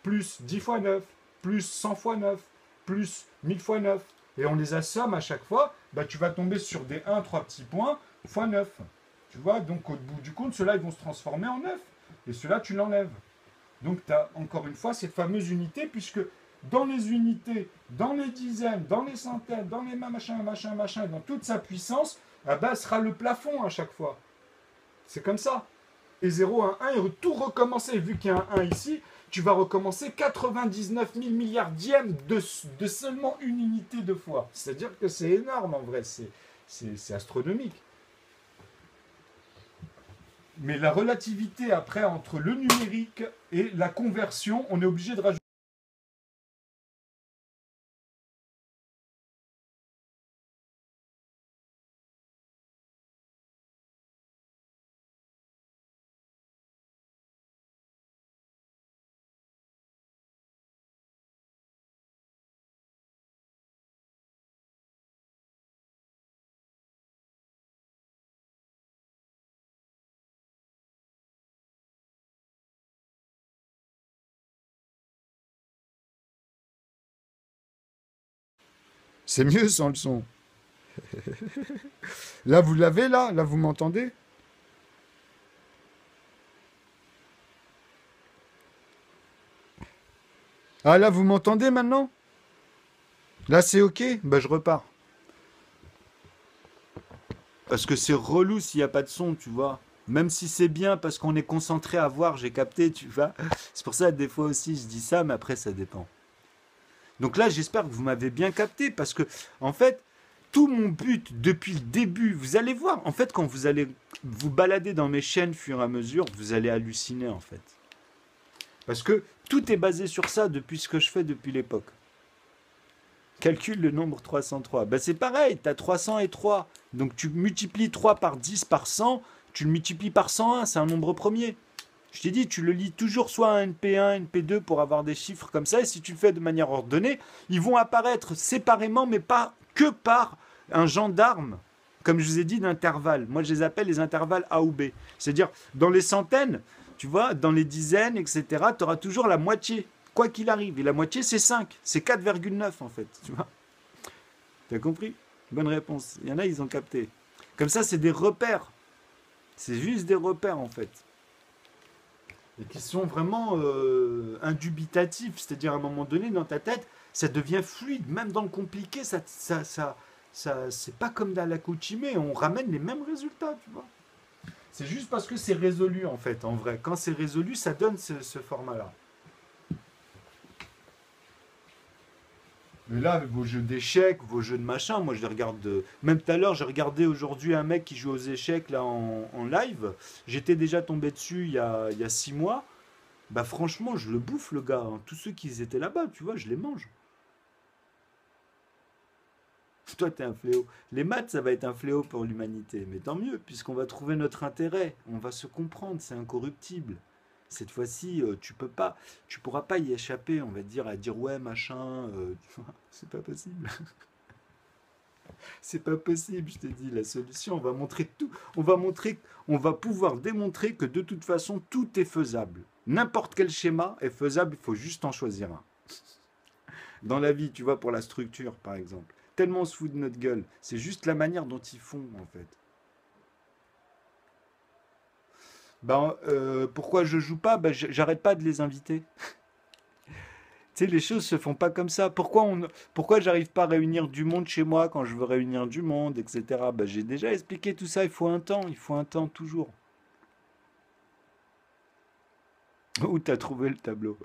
plus 10 fois 9, plus 100 fois 9, plus 1000 fois 9. Et on les assomme à chaque fois, bah, tu vas tomber sur des 1, 3 petits points, fois 9. Tu vois, donc au bout du compte, ceux-là, ils vont se transformer en 9. Et ceux-là, tu l'enlèves. Donc tu as encore une fois cette fameuse unité, puisque dans les unités, dans les dizaines, dans les centaines, dans les machins, dans toute sa puissance, ah bah, sera le plafond à chaque fois. C'est comme ça. Et 0 à 1, et tout recommencer. Vu qu'il y a un 1 ici, tu vas recommencer 99 000 milliardièmes de seulement une unité de fois. C'est-à-dire que c'est énorme en vrai, c'est astronomique. Mais la relativité après entre le numérique et la conversion, on est obligé de rajouter. C'est mieux sans le son. Là, vous l'avez là? Là, vous m'entendez? Ah, là, vous m'entendez maintenant? Là, c'est OK? Bah, je repars. Parce que c'est relou s'il n'y a pas de son, tu vois. Même si c'est bien parce qu'on est concentré à voir, j'ai capté, tu vois. C'est pour ça, des fois aussi, je dis ça, mais après, ça dépend. Donc là, j'espère que vous m'avez bien capté parce que, en fait, tout mon but depuis le début, vous allez voir, en fait, quand vous allez vous balader dans mes chaînes fur et à mesure, vous allez halluciner, en fait. Parce que tout est basé sur ça depuis ce que je fais depuis l'époque. Calcule le nombre 303. Ben c'est pareil, tu as 303. Donc tu multiplies 3 par 10 par 100, tu le multiplies par 101, c'est un nombre premier. Je t'ai dit, tu le lis toujours soit un NP1, NP2 pour avoir des chiffres comme ça, et si tu le fais de manière ordonnée, ils vont apparaître séparément, mais pas que par un gendarme, comme je vous ai dit, d'intervalles. Moi, je les appelle les intervalles A ou B. C'est-à-dire, dans les centaines, tu vois, dans les dizaines, etc., tu auras toujours la moitié, quoi qu'il arrive. Et la moitié, c'est 5. C'est 4,9 en fait, tu vois. Tu as compris? Bonne réponse. Il y en a, ils ont capté. Comme ça, c'est des repères. C'est juste des repères, en fait. Et qui sont vraiment indubitatifs. C'est-à-dire, à un moment donné, dans ta tête, ça devient fluide. Même dans le compliqué, c'est pas comme dans la Kochimé. On ramène les mêmes résultats, tu vois. C'est juste parce que c'est résolu, en fait, en vrai. Quand c'est résolu, ça donne ce format-là. Mais là, avec vos jeux d'échecs, vos jeux de machin, moi je les regarde. Même tout à l'heure, j'ai regardé aujourd'hui un mec qui joue aux échecs là en live. J'étais déjà tombé dessus il y a 6 mois. Bah franchement, je le bouffe le gars, hein. Tous ceux qui étaient là-bas, tu vois, je les mange. Toi, t'es un fléau. Les maths, ça va être un fléau pour l'humanité. Mais tant mieux, puisqu'on va trouver notre intérêt. On va se comprendre, c'est incorruptible. Cette fois-ci, tu pourras pas y échapper. On va te dire à dire ouais machin, c'est pas possible. C'est pas possible, je te dis. La solution, on va montrer tout. On va pouvoir démontrer que de toute façon, tout est faisable. N'importe quel schéma est faisable. Il faut juste en choisir un. Dans la vie, tu vois, pour la structure, par exemple. Tellement on se fout de notre gueule. C'est juste la manière dont ils font, en fait. Ben, pourquoi je joue pas? Ben, j'arrête pas de les inviter. Tu sais, les choses se font pas comme ça. Pourquoi j'arrive pas à réunir du monde chez moi quand je veux réunir du monde, etc. Ben, j'ai déjà expliqué tout ça. Il faut un temps toujours. Où t'as trouvé le tableau?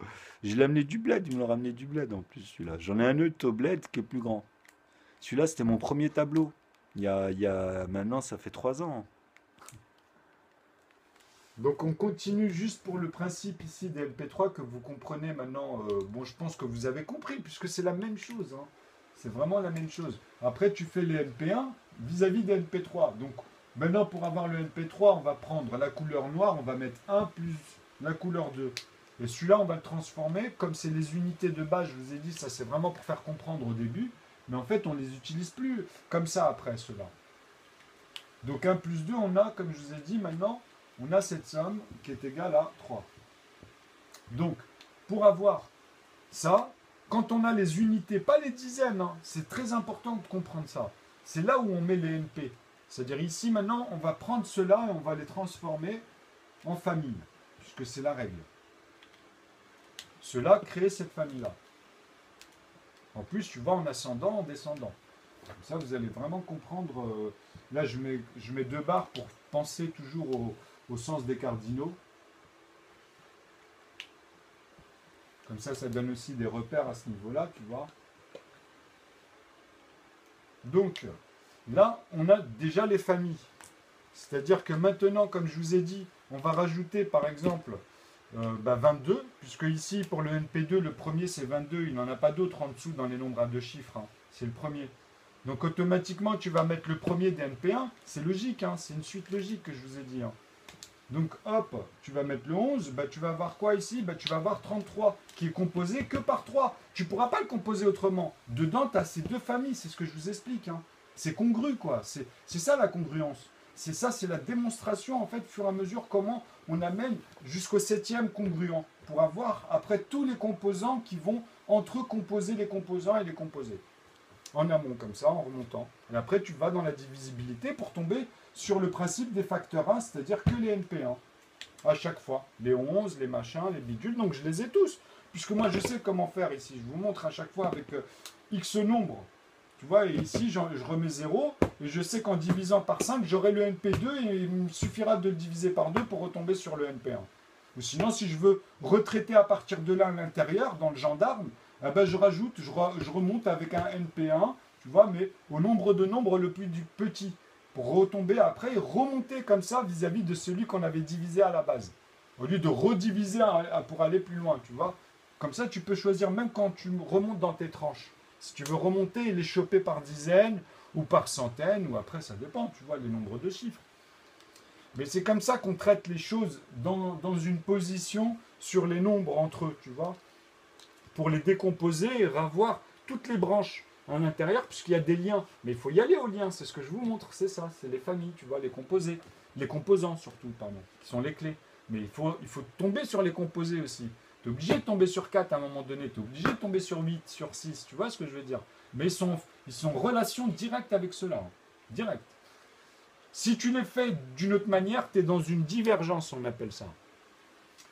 Je l'ai amené du bled, il me l'a ramené du bled en plus celui-là. J'en ai un autre au bled qui est plus grand. Celui-là, c'était mon premier tableau. Maintenant, ça fait 3 ans. Donc on continue juste pour le principe ici des LP3 que vous comprenez maintenant. Bon, je pense que vous avez compris, puisque c'est la même chose, hein. C'est vraiment la même chose. Après, tu fais les NP1 vis-à-vis des NP3. Donc, maintenant, pour avoir le NP3, on va prendre la couleur noire, on va mettre 1 plus la couleur 2. Et celui-là, on va le transformer. Comme c'est les unités de base, je vous ai dit, ça c'est vraiment pour faire comprendre au début. Mais en fait, on ne les utilise plus comme ça après, ceux-là. Donc 1 plus 2, on a, comme je vous ai dit, maintenant, on a cette somme qui est égale à 3. Donc, pour avoir ça, quand on a les unités, pas les dizaines, hein, c'est très important de comprendre ça. C'est là où on met les NP. C'est-à-dire ici, maintenant, on va prendre cela et on va les transformer en famille, puisque c'est la règle. Cela crée cette famille-là. En plus, tu vas en ascendant, en descendant. Comme ça, vous allez vraiment comprendre. Là, je mets 2 barres pour penser toujours au sens des cardinaux. Comme ça donne aussi des repères à ce niveau-là, tu vois. Donc, là, on a déjà les familles. C'est-à-dire que maintenant, comme je vous ai dit, on va rajouter, par exemple, 22, puisque ici, pour le NP2, le premier, c'est 22. Il n'en a pas d'autre en dessous dans les nombres à 2 chiffres. Hein. C'est le premier. Donc, automatiquement, tu vas mettre le premier des NP1. C'est logique, hein, c'est une suite logique que je vous ai dit. Hein. Donc, hop, tu vas mettre le 11. Tu vas avoir quoi ici? Tu vas avoir 33, qui est composé que par 3. Tu ne pourras pas le composer autrement. Dedans, tu as ces 2 familles. C'est ce que je vous explique. Hein. C'est congru, quoi. C'est ça, la congruence. C'est ça, c'est la démonstration, en fait, au fur et à mesure, comment on amène jusqu'au 7e congruent, pour avoir, après, tous les composants qui vont entre eux composer les composants et les composer. En amont, comme ça, en remontant. Et après, tu vas dans la divisibilité pour tomber sur le principe des facteurs 1, c'est-à-dire que les NP1. À chaque fois. Les 11, les machins, les bidules. Donc, je les ai tous. Puisque moi, je sais comment faire ici. Je vous montre à chaque fois avec X nombre. Tu vois, et ici, je remets 0, et je sais qu'en divisant par 5, j'aurai le NP2, et il me suffira de le diviser par 2 pour retomber sur le NP1. Ou sinon, si je veux retraiter à partir de là à l'intérieur, dans le gendarme, eh ben je rajoute, je remonte avec un NP1, tu vois, mais au nombre de nombres le plus petit, pour retomber après et remonter comme ça vis-à-vis de celui qu'on avait divisé à la base. Au lieu de rediviser pour aller plus loin, tu vois. Comme ça, tu peux choisir même quand tu remontes dans tes tranches. Si tu veux remonter et les choper par dizaines ou par centaines, ou après ça dépend, tu vois, les nombres de chiffres. Mais c'est comme ça qu'on traite les choses dans une position sur les nombres entre eux, tu vois, pour les décomposer et revoir toutes les branches à l'intérieur, puisqu'il y a des liens. Mais il faut y aller aux liens, c'est ce que je vous montre, c'est ça, c'est les familles, tu vois, les composés, les composants surtout, pardon, qui sont les clés. Mais il faut tomber sur les composés aussi. Tu es obligé de tomber sur 4 à un moment donné, tu es obligé de tomber sur 8, sur 6, tu vois ce que je veux dire. Mais ils sont en relation directe avec cela, hein. Direct. Si tu les fais d'une autre manière, tu es dans une divergence, on appelle ça.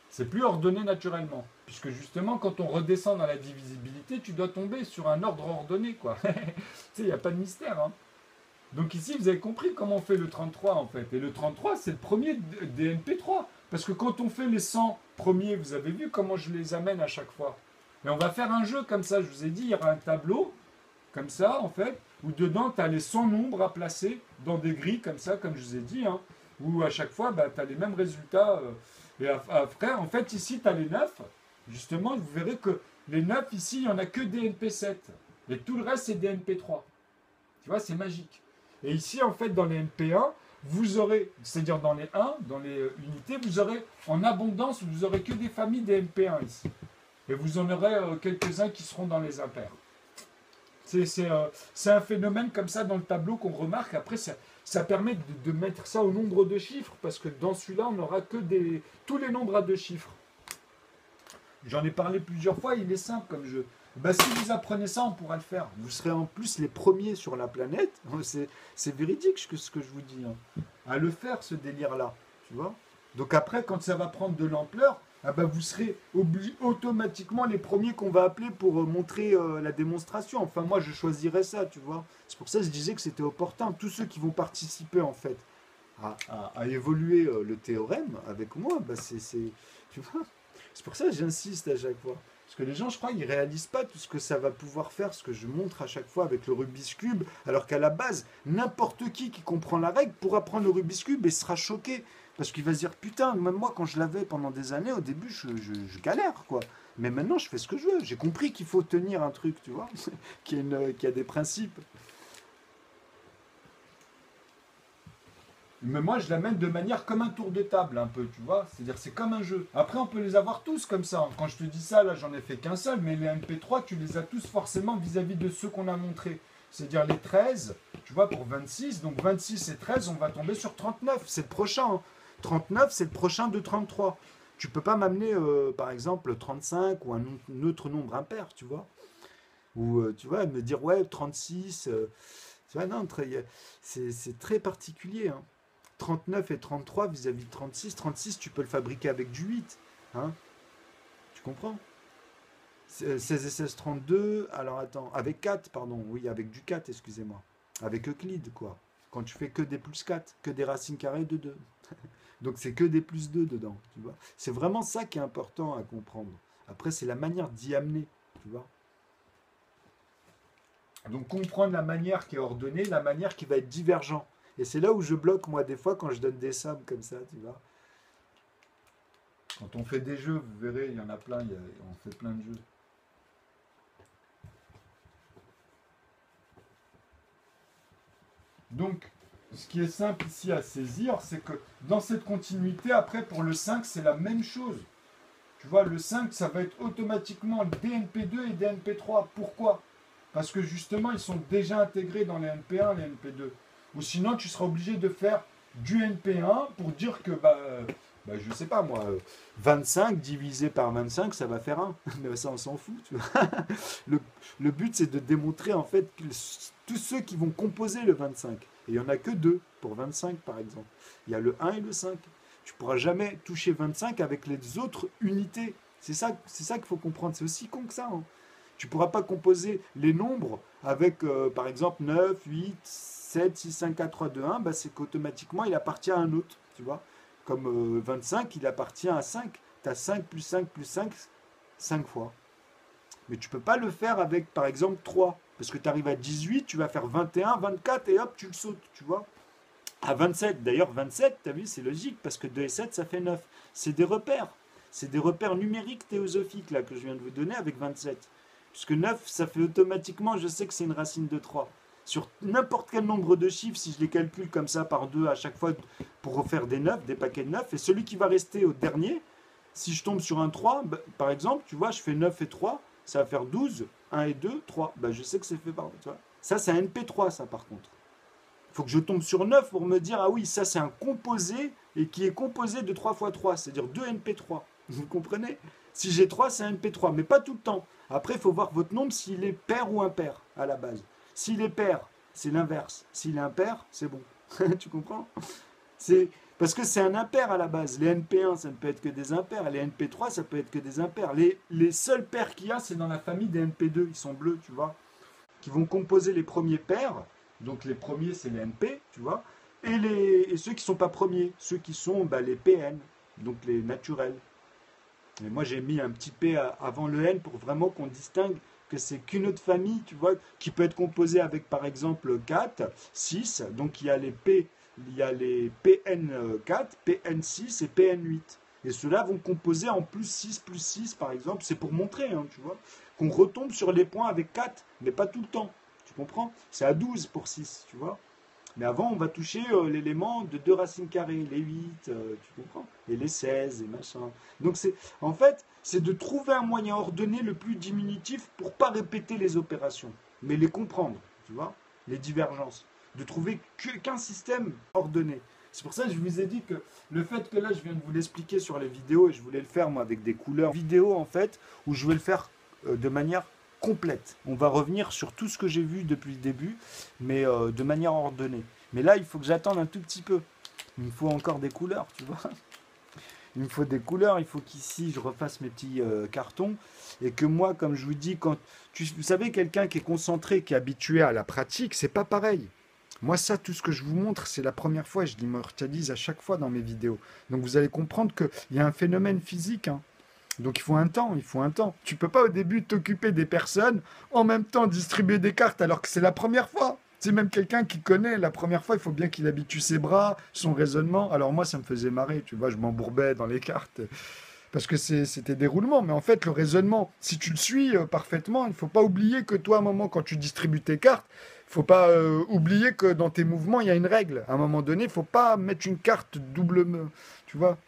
C'est plus ordonné naturellement. Puisque justement, quand on redescend dans la divisibilité, tu dois tomber sur un ordre ordonné, quoi. Tu sais, il n'y a pas de mystère, hein. Donc ici, vous avez compris comment on fait le 33, en fait. Et le 33, c'est le premier des NP3. Parce que quand on fait les 100 premiers, vous avez vu comment je les amène à chaque fois. Et on va faire un jeu comme ça, je vous ai dit, il y aura un tableau, comme ça, en fait, où dedans, tu as les 100 nombres à placer dans des grilles, comme ça, comme je vous ai dit, hein, où à chaque fois, tu as les mêmes résultats. Et après, en fait, ici, tu as les 9. Justement, vous verrez que les 9, ici, il n'y en a que des NP7. Et tout le reste, c'est des NP3. Tu vois, c'est magique. Et ici, en fait, dans les NP1, vous aurez, c'est-à-dire dans les 1, dans les unités, vous aurez en abondance, vous aurez que des familles des NP1 ici. Et vous en aurez quelques-uns qui seront dans les impairs. C'est un phénomène comme ça dans le tableau qu'on remarque. Après, ça permet de mettre ça au nombre de chiffres, parce que dans celui-là, on n'aura que tous les nombres à 2 chiffres. J'en ai parlé plusieurs fois, il est simple comme jeu. Si vous apprenez ça, on pourra le faire. Vous serez en plus les premiers sur la planète. C'est véridique ce que je vous dis. Hein, à le faire, ce délire-là. Tu vois. Donc après, quand ça va prendre de l'ampleur, vous serez automatiquement les premiers qu'on va appeler pour montrer la démonstration. Enfin, moi, je choisirais ça, tu vois. C'est pour ça que je disais que c'était opportun. Tous ceux qui vont participer, en fait, à évoluer le théorème avec moi, tu vois. C'est pour ça que j'insiste à chaque fois. Parce que les gens, je crois, ils ne réalisent pas tout ce que ça va pouvoir faire, ce que je montre à chaque fois avec le Rubik's Cube, alors qu'à la base, n'importe qui comprend la règle pourra prendre le Rubik's Cube et sera choqué Parce qu'il va se dire, putain, même moi, quand je l'avais pendant des années, au début, je galère, quoi. Mais maintenant, je fais ce que je veux. J'ai compris qu'il faut tenir un truc, tu vois, qui a des principes. Mais moi, je l'amène de manière comme un tour de table, un peu, tu vois. C'est-à-dire, c'est comme un jeu. Après, on peut les avoir tous comme ça. Quand je te dis ça, là, j'en ai fait qu'un seul, mais les MP3, tu les as tous forcément vis-à-vis de ceux qu'on a montrés. C'est-à-dire les 13, tu vois, pour 26. Donc 26 et 13, on va tomber sur 39. C'est le prochain. Hein. 39, c'est le prochain de 33. Tu peux pas m'amener, par exemple, 35 ou un autre nombre impair, tu vois. Ou, tu vois, me dire, ouais, 36. Tu vois, non, c'est très particulier. Hein. 39 et 33 vis-à-vis de 36. 36, tu peux le fabriquer avec du 8. Hein. Tu comprends? 16 et 16, 32. Alors attends, avec 4, pardon. Oui, avec du 4, excusez-moi. Avec Euclide, quoi. Quand tu fais que des plus 4, que des racines carrées de 2. Donc c'est que des plus 2 dedans, tu vois. C'est vraiment ça qui est important à comprendre. Après, c'est la manière d'y amener, tu vois. Donc comprendre la manière qui est ordonnée, la manière qui va être divergente. Et c'est là où je bloque, moi, des fois, quand je donne des sommes comme ça, tu vois. Quand on fait des jeux, vous verrez, il y en a plein, on fait plein de jeux. Donc, ce qui est simple ici à saisir, c'est que dans cette continuité, après, pour le 5, c'est la même chose. Tu vois, le 5, ça va être automatiquement DNP2 et DNP3. Pourquoi? Parce que justement, ils sont déjà intégrés dans les NP1, les NP2. Ou sinon, tu seras obligé de faire du NP1 pour dire que, je sais pas moi, 25 divisé par 25, ça va faire 1. Mais ça, on s'en fout, tu vois. Le but, c'est de démontrer, en fait, que tous ceux qui vont composer le 25. Et il n'y en a que 2 pour 25, par exemple. Il y a le 1 et le 5. Tu ne pourras jamais toucher 25 avec les autres unités. C'est ça qu'il faut comprendre. C'est aussi con que ça. Hein. Tu ne pourras pas composer les nombres avec, par exemple, 9, 8, 7, 6, 5, 4, 3, 2, 1. C'est qu'automatiquement, il appartient à un autre. Tu vois. Comme 25, il appartient à 5. Tu as 5 plus 5 plus 5, 5 fois. Mais tu ne peux pas le faire avec, par exemple, 3. Parce que tu arrives à 18, tu vas faire 21, 24 et hop, tu le sautes. Tu vois. À 27, d'ailleurs 27, tu as vu, c'est logique, parce que 2 et 7, ça fait 9. C'est des repères. C'est des repères numériques théosophiques là, que je viens de vous donner avec 27. Puisque 9, ça fait automatiquement, je sais que c'est une racine de 3. Sur n'importe quel nombre de chiffres, si je les calcule comme ça par 2 à chaque fois pour refaire des 9, des paquets de 9, et celui qui va rester au dernier, si je tombe sur un 3, par exemple, tu vois, je fais 9 et 3, ça va faire 12, 1 et 2, 3. Je sais que c'est fait par... Tu vois. Ça, c'est un NP3, ça, par contre. Il faut que je tombe sur 9 pour me dire, ah oui, ça c'est un composé, et qui est composé de 3 fois 3, c'est-à-dire 2 NP3. Vous comprenez? Si j'ai 3, c'est un NP3, mais pas tout le temps. Après, il faut voir votre nombre s'il est pair ou impair, à la base. S'il est pair, c'est l'inverse. S'il est impair, c'est bon. Tu comprends? C'est parce que c'est un impair à la base. Les NP1, ça ne peut être que des impairs. Les NP3, ça peut être que des impairs. Les seuls pairs qu'il y a, c'est dans la famille des NP2. Ils sont bleus, tu vois. Qui vont composer les premiers pairs. Donc les premiers, c'est les NP, tu vois. Et ceux qui ne sont pas premiers. Ceux qui sont les PN. Donc les naturels. Et moi, j'ai mis un petit P avant le N pour vraiment qu'on distingue que c'est qu'une autre famille, tu vois, qui peut être composée avec, par exemple, 4, 6. Donc il y a les P. Il y a les PN4, PN6 et PN8. Et ceux-là vont composer en plus 6, par exemple. C'est pour montrer, hein, tu vois, qu'on retombe sur les points avec 4, mais pas tout le temps. Tu comprends? C'est à 12 pour 6, tu vois. Mais avant, on va toucher l'élément de 2 racines carrées, les 8, tu comprends? Et les 16 et machin. Donc, en fait, c'est de trouver un moyen ordonné le plus diminutif pour ne pas répéter les opérations, mais les comprendre, tu vois, les divergences. De trouver qu'un système ordonné. C'est pour ça que je vous ai dit que le fait que là, je viens de vous l'expliquer sur les vidéos, et je voulais le faire, moi, avec des couleurs vidéo, en fait, où je vais le faire de manière complète. On va revenir sur tout ce que j'ai vu depuis le début, mais de manière ordonnée. Mais là, il faut que j'attende un tout petit peu. Il me faut encore des couleurs, tu vois. Il me faut des couleurs, il faut qu'ici, je refasse mes petits cartons. Et que moi, comme je vous dis, vous savez, quelqu'un qui est concentré, qui est habitué à la pratique, c'est pas pareil. Moi, ça, tout ce que je vous montre, c'est la première fois, je l'immortalise à chaque fois dans mes vidéos. Donc, vous allez comprendre qu'il y a un phénomène physique, hein. Donc il faut un temps, il faut un temps. Tu peux pas au début t'occuper des personnes, en même temps distribuer des cartes alors que c'est la première fois. sais, même quelqu'un qui connaît, la première fois, il faut bien qu'il habitue ses bras, son raisonnement. Alors moi, ça me faisait marrer, tu vois, je m'embourbais dans les cartes, parce que c'était des roulements. Mais en fait, le raisonnement, si tu le suis parfaitement, il ne faut pas oublier que toi, à un moment, quand tu distribues tes cartes, il ne faut pas oublier que dans tes mouvements, il y a une règle. À un moment donné, il ne faut pas mettre une carte double, tu vois,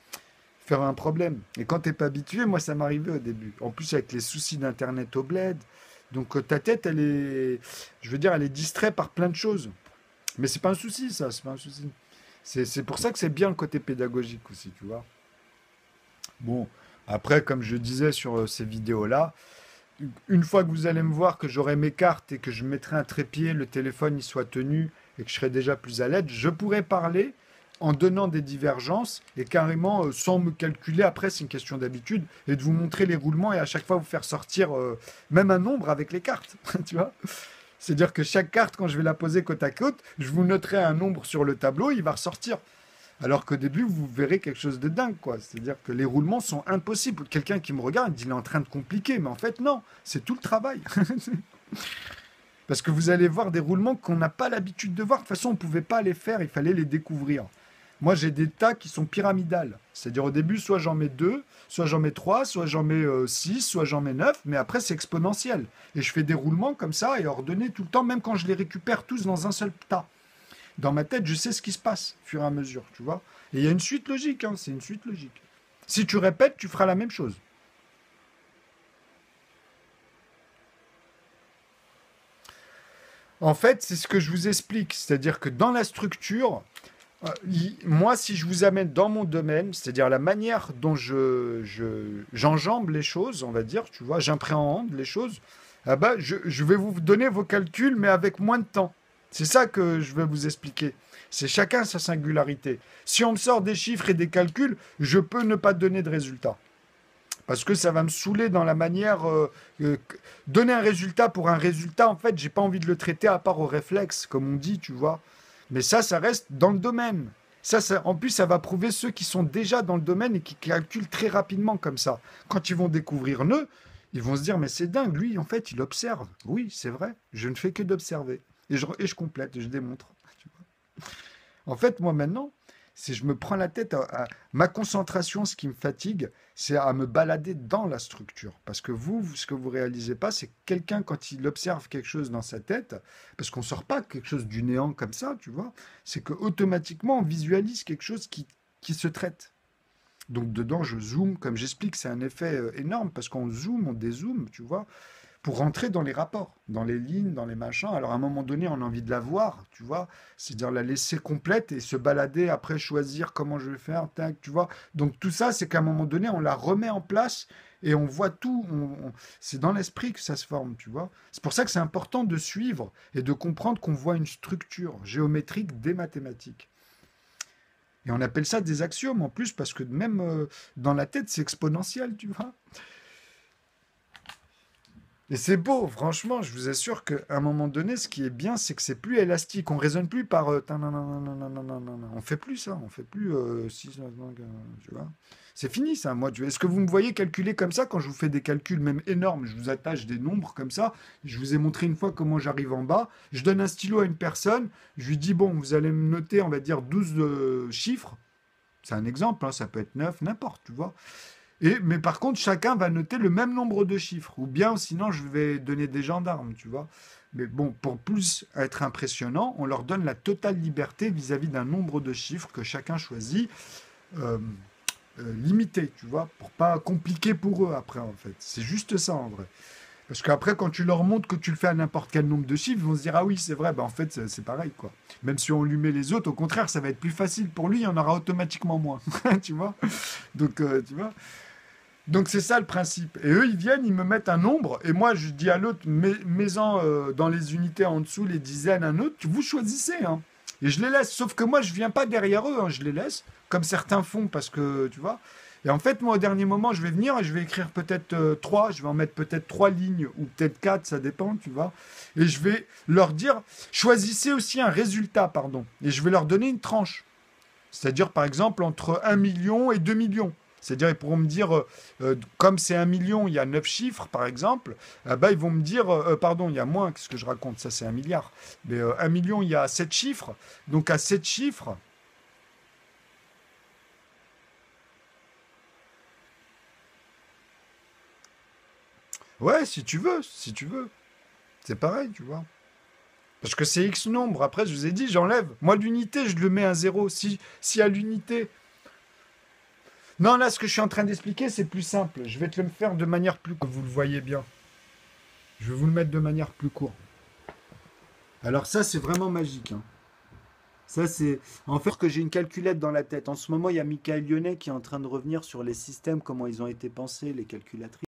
faire un problème. Et quand tu n'es pas habitué, moi, ça m'arrivait au début. En plus, avec les soucis d'Internet au bled. Donc ta tête, elle est, je veux dire, elle est distraite par plein de choses. Mais c'est pas un souci, ça, c'est pas un souci. C'est pour ça que c'est bien le côté pédagogique aussi, tu vois. Bon, après, comme je disais sur ces vidéos-là, une fois que vous allez me voir que j'aurai mes cartes et que je mettrai un trépied, le téléphone il soit tenu et que je serai déjà plus à l'aise, je pourrai parler en donnant des divergences et carrément sans me calculer. Après, c'est une question d'habitude et de vous montrer les roulements et à chaque fois vous faire sortir même un nombre avec les cartes, tu vois. C'est-à-dire que chaque carte, quand je vais la poser côte à côte, je vous noterai un nombre sur le tableau, il va ressortir. Alors qu'au début, vous verrez quelque chose de dingue, quoi. C'est-à-dire que les roulements sont impossibles. Quelqu'un qui me regarde, il dit, il est en train de compliquer. Mais en fait, non, c'est tout le travail. Parce que vous allez voir des roulements qu'on n'a pas l'habitude de voir. De toute façon, on ne pouvait pas les faire, il fallait les découvrir. Moi, j'ai des tas qui sont pyramidales. C'est-à-dire, au début, soit j'en mets 2, soit j'en mets 3, soit j'en mets 6, soit j'en mets 9. Mais après, c'est exponentiel. Et je fais des roulements comme ça et ordonnés tout le temps, même quand je les récupère tous dans un seul tas. Dans ma tête, je sais ce qui se passe, au fur et à mesure, tu vois. Et il y a une suite logique, hein, c'est une suite logique. Si tu répètes, tu feras la même chose. En fait, c'est ce que je vous explique. C'est-à-dire que dans la structure, moi, si je vous amène dans mon domaine, c'est-à-dire la manière dont j'enjambe les choses, on va dire, tu vois, j'impréhende les choses, ah bah, je vais vous donner vos calculs, mais avec moins de temps. C'est ça que je veux vous expliquer. C'est chacun sa singularité. Si on me sort des chiffres et des calculs, je peux ne pas donner de résultat. Parce que ça va me saouler dans la manière... donner un résultat pour un résultat, en fait, j'ai pas envie de le traiter à part au réflexe, comme on dit, tu vois. Mais ça reste dans le domaine. En plus, ça va prouver ceux qui sont déjà dans le domaine et qui calculent très rapidement comme ça. Quand ils vont découvrir nœud, ils vont se dire, mais c'est dingue, lui, en fait, il observe. Oui, c'est vrai, je ne fais que d'observer. Et je complète, je démontre. Tu vois. En fait, moi maintenant, si je me prends la tête ma concentration, ce qui me fatigue, c'est à me balader dans la structure. Parce que ce que vous réalisez pas, c'est que quelqu'un, quand il observe quelque chose dans sa tête, parce qu'on sort pas quelque chose du néant comme ça, tu vois, c'est que automatiquement on visualise quelque chose qui se traite. Donc dedans, je zoome, comme j'explique, c'est un effet énorme, parce qu'on zoome, on dézoome, tu vois, pour rentrer dans les rapports, dans les lignes, dans les machins. Alors à un moment donné, on a envie de la voir, tu vois, c'est-à-dire la laisser complète et se balader, après choisir comment je vais faire, tac, tu vois. Donc tout ça, c'est qu'à un moment donné, on la remet en place et on voit tout. C'est dans l'esprit que ça se forme, tu vois. C'est pour ça que c'est important de suivre et de comprendre qu'on voit une structure géométrique des mathématiques. Et on appelle ça des axiomes en plus, parce que même dans la tête, c'est exponentiel, tu vois. Et c'est beau, franchement, je vous assure qu'à un moment donné, ce qui est bien, c'est que c'est plus élastique. On raisonne plus par on fait plus ça, on fait plus 6, tu vois. C'est fini ça, moi. Est-ce que vous me voyez calculer comme ça quand je vous fais des calculs même énormes? Je vous attache des nombres comme ça. Je vous ai montré une fois comment j'arrive en bas. Je donne un stylo à une personne. Je lui dis, bon, vous allez me noter, on va dire, 12 chiffres. C'est un exemple, hein, ça peut être 9, n'importe, tu vois. Mais par contre, chacun va noter le même nombre de chiffres. Ou bien, sinon, je vais donner des gendarmes, tu vois. Mais bon, pour plus être impressionnant, on leur donne la totale liberté vis-à-vis d'un nombre de chiffres que chacun choisit, limité, tu vois, pour pas compliquer pour eux après, en fait. C'est juste ça, en vrai. Parce qu'après, quand tu leur montres que tu le fais à n'importe quel nombre de chiffres, ils vont se dire, ah oui, c'est vrai, en fait, c'est pareil, quoi. Même si on lui met les autres, au contraire, ça va être plus facile pour lui, il y en aura automatiquement moins, tu vois. Donc, tu vois. Donc c'est ça le principe. Et eux, ils viennent, ils me mettent un nombre, et moi, je dis à l'autre, mets-en dans les unités en dessous, les dizaines, un autre, vous choisissez, hein. Et je les laisse, sauf que moi, je viens pas derrière eux, hein, je les laisse, comme certains font, parce que, tu vois. Et en fait, moi, au dernier moment, je vais venir et je vais écrire peut-être 3, je vais en mettre peut-être 3 lignes, ou peut-être 4, ça dépend, tu vois. Et je vais leur dire, choisissez aussi un résultat, pardon. Et je vais leur donner une tranche. C'est-à-dire, par exemple, entre 1 million et 2 millions. C'est-à-dire, ils pourront me dire, comme c'est 1 million, il y a 9 chiffres, par exemple, bah, ils vont me dire, pardon, il y a moins, qu'est-ce que je raconte, ça c'est 1 milliard. Mais 1 million, il y a 7 chiffres. Donc à 7 chiffres, ouais, si tu veux, si tu veux. C'est pareil, tu vois. Parce que c'est X nombre. Après, je vous ai dit, j'enlève. Moi, l'unité, je le mets à 0. Si à l'unité. Non, là, ce que je suis en train d'expliquer, c'est plus simple. Je vais te le faire de manière plus courte. Vous le voyez bien. Je vais vous le mettre de manière plus courte. Alors, ça, c'est vraiment magique, hein. Ça, c'est. En fait, que j'ai une calculette dans la tête. En ce moment, il y a Michael Lyonnais qui est en train de revenir sur les systèmes, comment ils ont été pensés, les calculatrices.